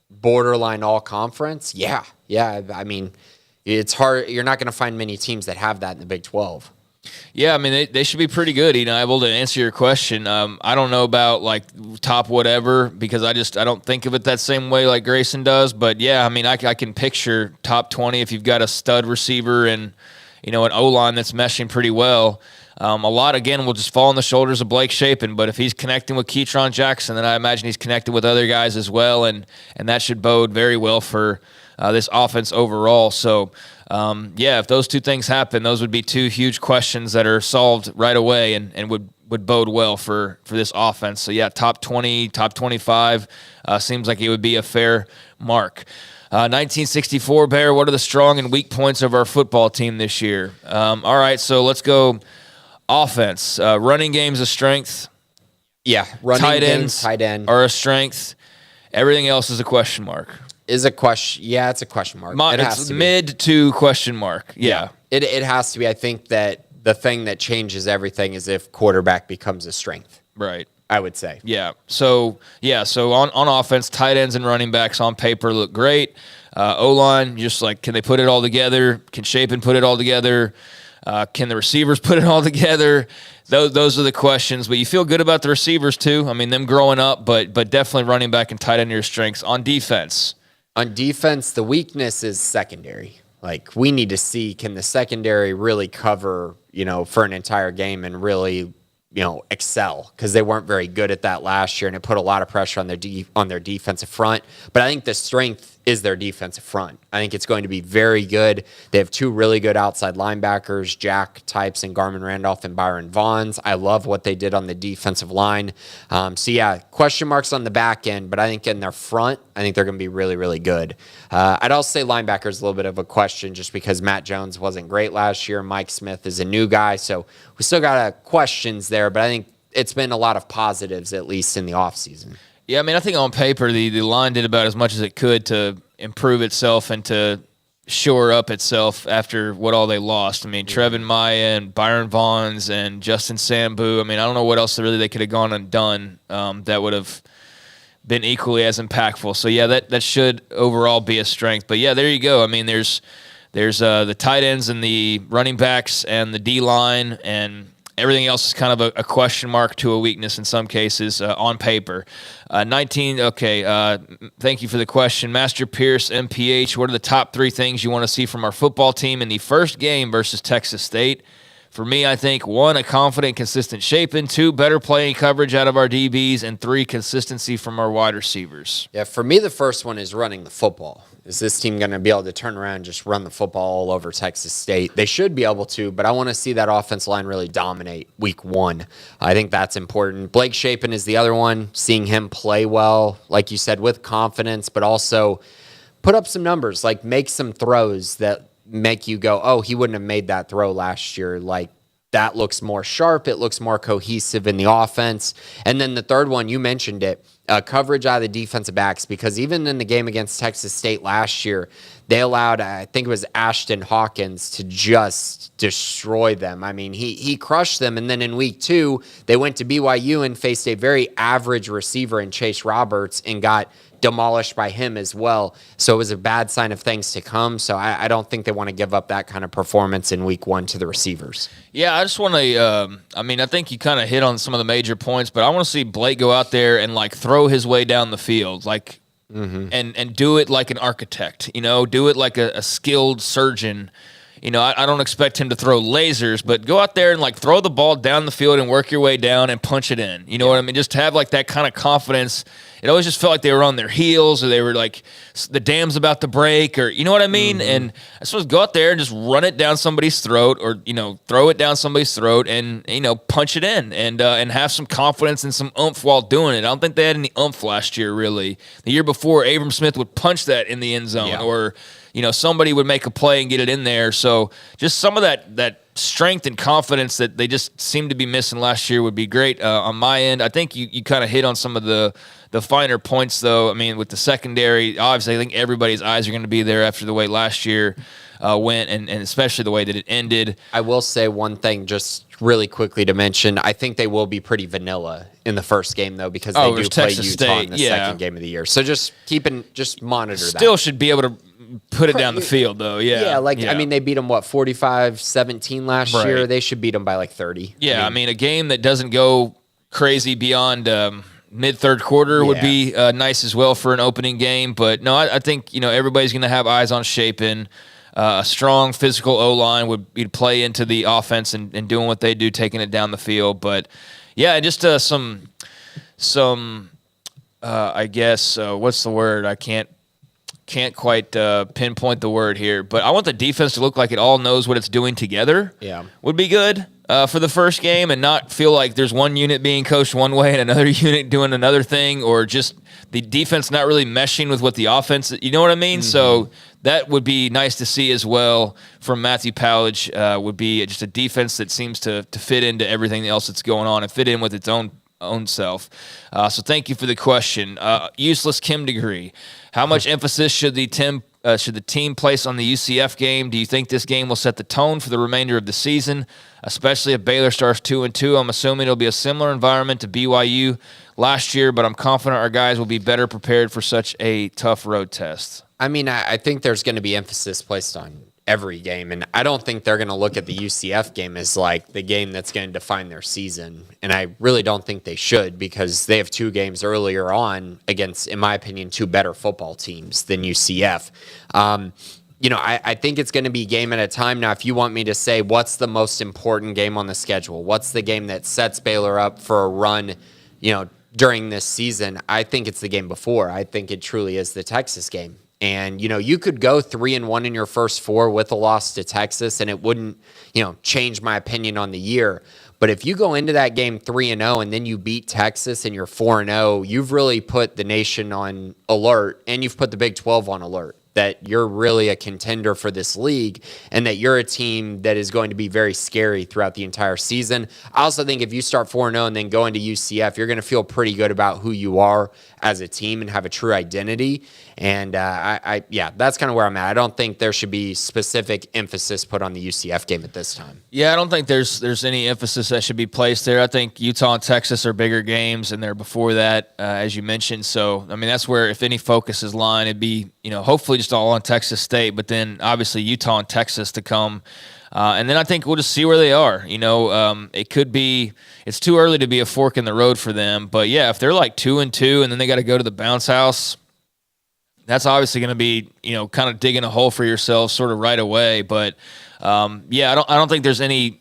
Speaker 3: borderline all conference. Yeah. I mean, it's hard. You're not going to find many teams that have that in the Big 12.
Speaker 2: Yeah, I mean, they should be pretty good, able to answer your question. I don't know about, like, top whatever because I don't think of it that same way like Grayson does. But, yeah, I mean, I can picture top 20 if you've got a stud receiver and, an O-line that's meshing pretty well. A lot, again, will just fall on the shoulders of Blake Shapen. But if he's connecting with Keytron Jackson, then I imagine he's connected with other guys as well, and that should bode very well for this offense overall. So, if those two things happen, those would be two huge questions that are solved right away and would bode well for this offense. So, yeah, top 20, top 25 seems like it would be a fair mark. 1964, Bear, what are the strong and weak points of our football team this year? All right, so let's go offense. Running game's a strength.
Speaker 3: Yeah, running
Speaker 2: tight
Speaker 3: game,
Speaker 2: ends
Speaker 3: tight end
Speaker 2: are a strength. Everything else is a question mark.
Speaker 3: Is a question. Yeah, it's a question mark. It has
Speaker 2: it's
Speaker 3: to
Speaker 2: mid to question mark. Yeah.
Speaker 3: It has to be. I think that the thing that changes everything is if quarterback becomes a strength.
Speaker 2: Right.
Speaker 3: I would say.
Speaker 2: Yeah. So on offense, tight ends and running backs on paper look great. O-line, just like, can they put it all together? Can Shapen put it all together? Can the receivers put it all together? Those are the questions. But you feel good about the receivers too. I mean, them growing up, but definitely running back and tight end are your strengths. On defense,
Speaker 3: the weakness is secondary. Like, we need to see, can the secondary really cover, for an entire game and really, excel, because they weren't very good at that last year, and it put a lot of pressure on their defensive front. But I think the strength is their defensive front. I think it's going to be very good. They have two really good outside linebackers, Jack Types and Garmin Randolph and Byron Vaughns. I love what they did on the defensive line. Question marks on the back end, but I think in their front, I think they're going to be really, really good. I'd also say linebackers a little bit of a question just because Matt Jones wasn't great last year. Mike Smith is a new guy, so we still got questions there, but I think it's been a lot of positives, at least in the offseason.
Speaker 2: Yeah, I mean, I think on paper the line did about as much as it could to improve itself and to shore up itself after what all they lost. I mean, Trevin Maya and Byron Vaughns and Justin Sambu. I mean, I don't know what else really they could have gone and done that would have been equally as impactful. So, yeah, that should overall be a strength. But, yeah, there you go. I mean, there's the tight ends and the running backs and the D-line, and everything else is kind of a question mark to a weakness in some cases on paper. Thank you for the question. Master Pierce, MPH, what are the top three things you want to see from our football team in the first game versus Texas State? For me, I think 1, a confident, consistent Shapen. 2, better playing coverage out of our DBs. And 3, consistency from our wide receivers.
Speaker 3: Yeah, for me, the first one is running the football. Is this team going to be able to turn around and just run the football all over Texas State? They should be able to, but I want to see that offensive line really dominate week 1. I think that's important. Blake Shapen is the other one, seeing him play well, like you said, with confidence, but also put up some numbers, like make some throws that make you go, oh, he wouldn't have made that throw last year. Like, that looks more sharp. It looks more cohesive in the offense. And then the third one, you mentioned it, coverage out of the defensive backs, because even in the game against Texas State last year, they allowed, I think it was Ashton Hawkins, to just destroy them. I mean, he crushed them. And then in week 2, they went to BYU and faced a very average receiver in Chase Roberts and got demolished by him as well. So it was a bad sign of things to come. So I don't think they want to give up that kind of performance in week 1 to the receivers.
Speaker 2: Yeah, I just want to, I think you kind of hit on some of the major points, but I want to see Blake go out there and like throw his way down the field, like, and do it like an architect, do it like a skilled surgeon. I don't expect him to throw lasers, but go out there and like throw the ball down the field and work your way down and punch it in. You know what I mean? Just have like that kind of confidence. It always just felt like they were on their heels, or they were like the dam's about to break, or you know what I mean? And I suppose go out there and just run it down somebody's throat, or throw it down somebody's throat and punch it in and have some confidence and some oomph while doing it. I don't think they had any oomph last year really. The year before, Abram Smith would punch that in the end zone, or somebody would make a play and get it in there. So just some of that strength and confidence that they just seemed to be missing last year would be great. On my end, I think you kind of hit on some of the finer points, though. I mean, with the secondary, obviously, I think everybody's eyes are going to be there after the way last year went, and especially the way that it ended.
Speaker 3: I will say one thing just really quickly to mention. I think they will be pretty vanilla in the first game, though, because they do play
Speaker 2: Texas
Speaker 3: Utah
Speaker 2: State.
Speaker 3: in the second game of the year. So just monitor that.
Speaker 2: Still should be able to put it down the field, though. Yeah.
Speaker 3: I mean, they beat them, 45-17 last
Speaker 2: Right.
Speaker 3: year? They should beat them by 30.
Speaker 2: Yeah, I mean, a game that doesn't go crazy beyond mid-third quarter would be nice as well for an opening game. But, no, I think, everybody's going to have eyes on Shapen. A strong physical O-line would play into the offense and doing what they do, taking it down the field. But, yeah, just some I guess, what's the word? I can't quite pinpoint the word here. But I want the defense to look like it all knows what it's doing together.
Speaker 3: Yeah.
Speaker 2: Would be good for the first game, and not feel like there's one unit being coached one way and another unit doing another thing, or just the defense not really meshing with what the offense, you know what I mean? Mm-hmm. So that would be nice to see as well from Matthew Powledge. Would be just a defense that seems to fit into everything else that's going on and fit in with its own self. So thank you for the question. Useless Kim degree. How much emphasis should the team place on the UCF game? Do you think this game will set the tone for the remainder of the season, especially if Baylor starts 2-2? I'm assuming it'll be a similar environment to BYU last year, but I'm confident our guys will be better prepared for such a tough road test.
Speaker 3: I mean, I think there's going to be emphasis placed on every game, and I don't think they're going to look at the UCF game as like the game that's going to define their season, and I really don't think they should, because they have two games earlier on against, in my opinion, two better football teams than UCF. I think it's going to be game at a time. Now, if you want me to say what's the most important game on the schedule, what's the game that sets Baylor up for a run, during this season, I think it's the game before. I think it truly is the Texas game. And, you could go 3-1 in your first four with a loss to Texas, and it wouldn't, change my opinion on the year. But if you go into that game 3-0 and then you beat Texas and you're 4-0, you've really put the nation on alert, and you've put the Big 12 on alert, that you're really a contender for this league and that you're a team that is going to be very scary throughout the entire season. I also think if you start 4-0 and then go into UCF, you're going to feel pretty good about who you are as a team and have a true identity. And that's kind of where I'm at. I don't think there should be specific emphasis put on the UCF game at this time.
Speaker 2: Yeah, I don't think there's any emphasis that should be placed there. I think Utah and Texas are bigger games, and they're before that, as you mentioned. So, I mean, that's where if any focus is lying, it'd be, hopefully just all on Texas State, but then obviously Utah and Texas to come. And then I think we'll just see where they are. It could be – it's too early to be a fork in the road for them. But, yeah, if they're like 2-2 and then they got to go to the bounce house, that's obviously going to be, kind of digging a hole for yourself sort of right away. But, I don't think there's any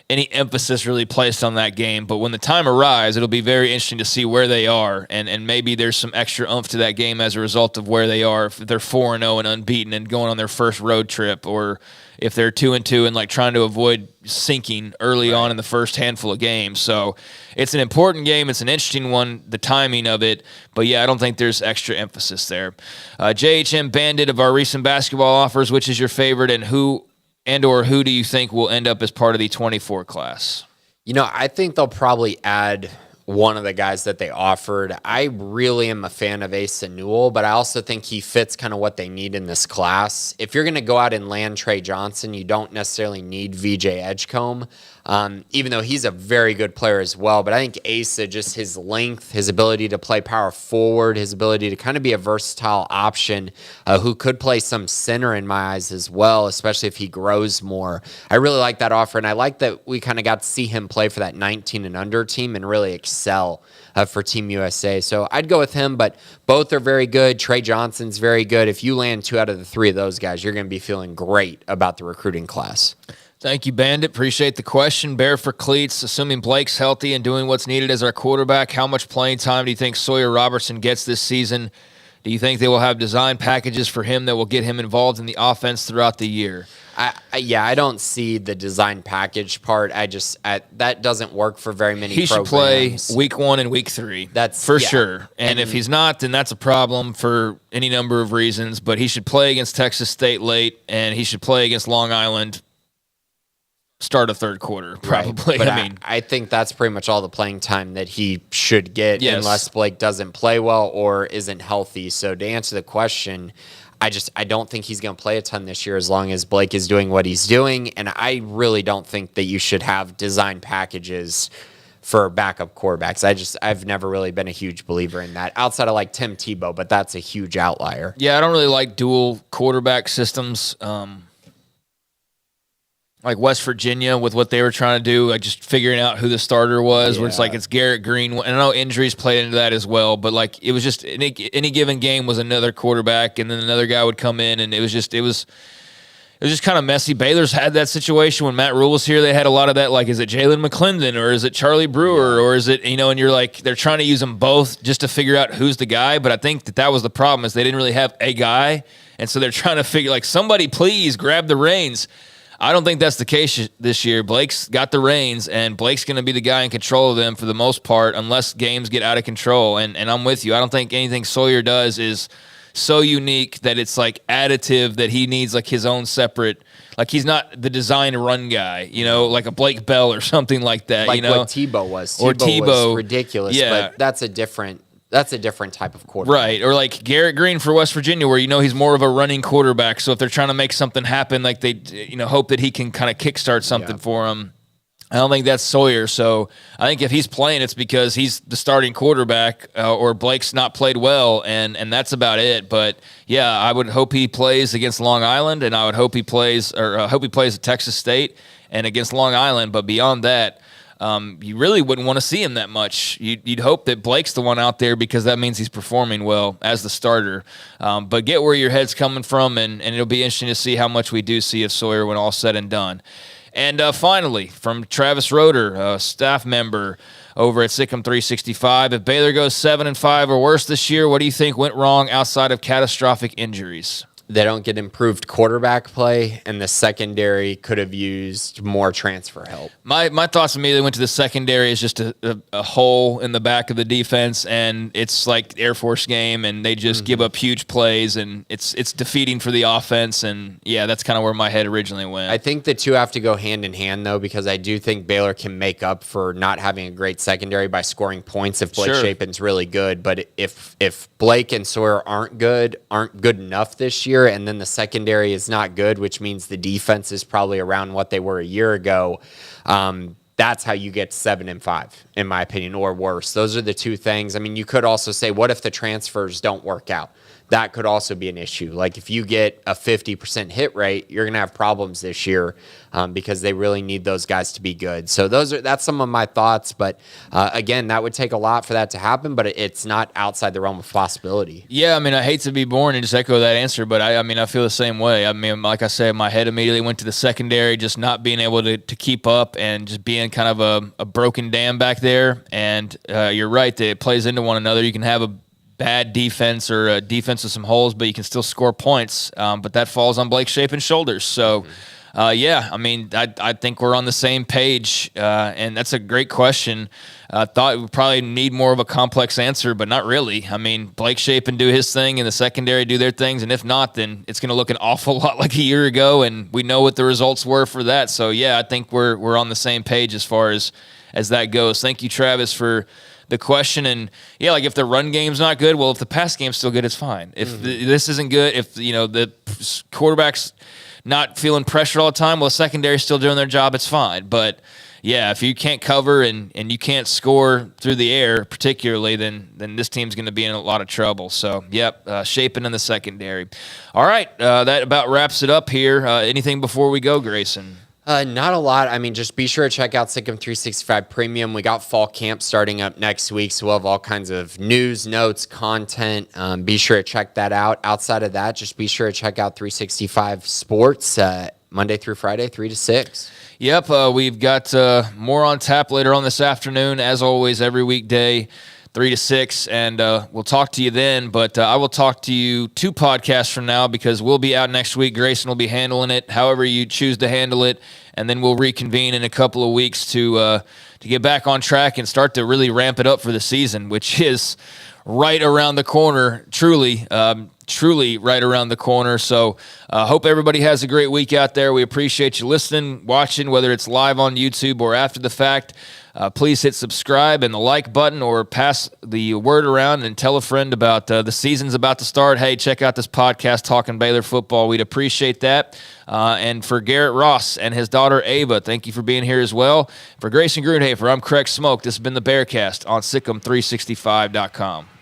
Speaker 2: emphasis really placed on that game. But when the time arrives, it'll be very interesting to see where they are. And maybe there's some extra oomph to that game as a result of where they are. If they're 4-0 and unbeaten and going on their first road trip, or if they're 2-2 and like trying to avoid sinking early on in the first handful of games. So it's an important game. It's an interesting one, the timing of it. But yeah, I don't think there's extra emphasis there. JHM Bandit, of our recent basketball offers, which is your favorite, and who do you think will end up as part of the 24 class?
Speaker 3: I think they'll probably add one of the guys that they offered. I really am a fan of Asa Newell, but I also think he fits kind of what they need in this class. If you're going to go out and land Trey Johnson, you don't necessarily need VJ Edgecombe, even though he's a very good player as well. But I think Asa, just his length, his ability to play power forward, his ability to kind of be a versatile option who could play some center in my eyes as well, especially if he grows more. I really like that offer, and I like that we kind of got to see him play for that 19 and under team and really excel for Team USA. So I'd go with him, but both are very good. Trey Johnson's very good. If you land 2 out of the 3 of those guys, you're going to be feeling great about the recruiting class.
Speaker 2: Thank you, Bandit. Appreciate the question. Bear for Cleats, assuming Blake's healthy and doing what's needed as our quarterback, how much playing time do you think Sawyer Robertson gets this season? Do you think they will have design packages for him that will get him involved in the offense throughout the year?
Speaker 3: I don't see the design package part. That doesn't work for very many
Speaker 2: He should
Speaker 3: programs.
Speaker 2: play week 1 and week 3.
Speaker 3: That's
Speaker 2: for sure. And if he's not, then that's a problem for any number of reasons. But he should play against Texas State late, and he should play against Long Island start of third quarter, probably.
Speaker 3: Right. But I think that's pretty much all the playing time that he should get, unless Blake doesn't play well or isn't healthy. So to answer the question, I don't think he's going to play a ton this year as long as Blake is doing what he's doing. And I really don't think that you should have design packages for backup quarterbacks. I've never really been a huge believer in that, outside of like Tim Tebow, but that's a huge outlier.
Speaker 2: Yeah, I don't really like dual quarterback systems. Like West Virginia with what they were trying to do, like just figuring out who the starter was, where it's like it's Garrett Green. And I know injuries played into that as well, but like it was just any given game was another quarterback, and then another guy would come in, and it was just kind of messy. Baylor's had that situation when Matt Rule was here. They had a lot of that. Like, is it Jalen McClendon or is it Charlie Brewer or is it, and you're like, they're trying to use them both just to figure out who's the guy. But I think that was the problem, is they didn't really have a guy. And so they're trying to figure, like, somebody please grab the reins. I don't think that's the case this year. Blake's got the reins, and Blake's going to be the guy in control of them for the most part, unless games get out of control. And I'm with you. I don't think anything Sawyer does is so unique that it's like additive that he needs like his own separate, like he's not the design run guy, like a Blake Bell or something like that.
Speaker 3: Like what Tebow was. Tebow was ridiculous, but that's a different type of quarterback.
Speaker 2: Right, or like Garrett Green for West Virginia, where he's more of a running quarterback. So if they're trying to make something happen, like they hope that he can kind of kickstart something for them. I don't think that's Sawyer. So I think if he's playing, it's because he's the starting quarterback, or Blake's not played well, and that's about it. But yeah, I would hope he plays against Long Island, and I would hope he plays, at Texas State and against Long Island. But beyond that, you really wouldn't want to see him that much. You'd hope that Blake's the one out there, because that means he's performing well as the starter. But get where your head's coming from, and it'll be interesting to see how much we do see of Sawyer when all's said and done. And finally, from Travis Roeder, a staff member over at Sikkim 365, if Baylor goes 7-5 or worse this year, what do you think went wrong outside of catastrophic injuries?
Speaker 3: They don't get improved quarterback play, and the secondary could have used more transfer help.
Speaker 2: My thoughts immediately went to the secondary as just a hole in the back of the defense, and it's like Air Force game, and they just give up huge plays, and it's defeating for the offense, and yeah, that's kind of where my head originally went.
Speaker 3: I think the two have to go hand in hand, though, because I do think Baylor can make up for not having a great secondary by scoring points if Blake Shapen's really good, but if Blake and Sawyer aren't good enough this year, and then the secondary is not good, which means the defense is probably around what they were a year ago. That's how you get 7-5, in my opinion, or worse. Those are the two things. I mean, you could also say, what if the transfers don't work out? That could also be an issue. Like if you get a 50% hit rate, you're going to have problems this year, because they really need those guys to be good. So that's some of my thoughts. But again, that would take a lot for that to happen, but it's not outside the realm of possibility.
Speaker 2: Yeah, I mean, I hate to be boring and just echo that answer, but I feel the same way. I mean, like I said, my head immediately went to the secondary, just not being able to keep up and just being kind of a broken dam back there. And you're right, that it plays into one another. You can have a bad defense or a defense with some holes, but you can still score points. But that falls on Blake Shapen's shoulders. So, yeah, I mean, I think we're on the same page, and that's a great question. I thought we probably need more of a complex answer, but not really. I mean, Blake Shapen do his thing and the secondary do their things, and if not, then it's going to look an awful lot like a year ago, and we know what the results were for that. So, yeah, I think we're on the same page as far as that goes. Thank you, Travis, for the question. And yeah, like if the run game's not good, well, if the pass game's still good, it's fine. If this isn't good, if the quarterback's not feeling pressure all the time, well, the secondary's still doing their job, it's fine. But yeah, if you can't cover and you can't score through the air particularly, then this team's going to be in a lot of trouble. So yep, Shapen in the secondary. All right, that about wraps it up here. Anything before we go, Grayson?
Speaker 3: Not a lot. I mean, just be sure to check out Sikkim 365 Premium. We got fall camp starting up next week, so we'll have all kinds of news, notes, content. Be sure to check that out. Outside of that, just be sure to check out 365 Sports Monday through Friday, 3 to 6.
Speaker 2: Yep, we've got more on tap later on this afternoon. As always, every weekday, 3 to 6, and we'll talk to you then. But I will talk to you 2 podcasts from now because we'll be out next week. Grayson will be handling it however you choose to handle it, and then we'll reconvene in a couple of weeks to get back on track and start to really ramp it up for the season, which is right around the corner, truly right around the corner. So hope everybody has a great week out there. We appreciate you listening, watching, whether it's live on YouTube or after the fact. Please hit subscribe and the like button, or pass the word around and tell a friend about the season's about to start. Hey, check out this podcast, Talking Baylor Football. We'd appreciate that. And for Garrett Ross and his daughter Ava, thank you for being here as well. For Grayson Grundhoefer, I'm Craig Smoak. This has been the Bearcast on SicEm365.com.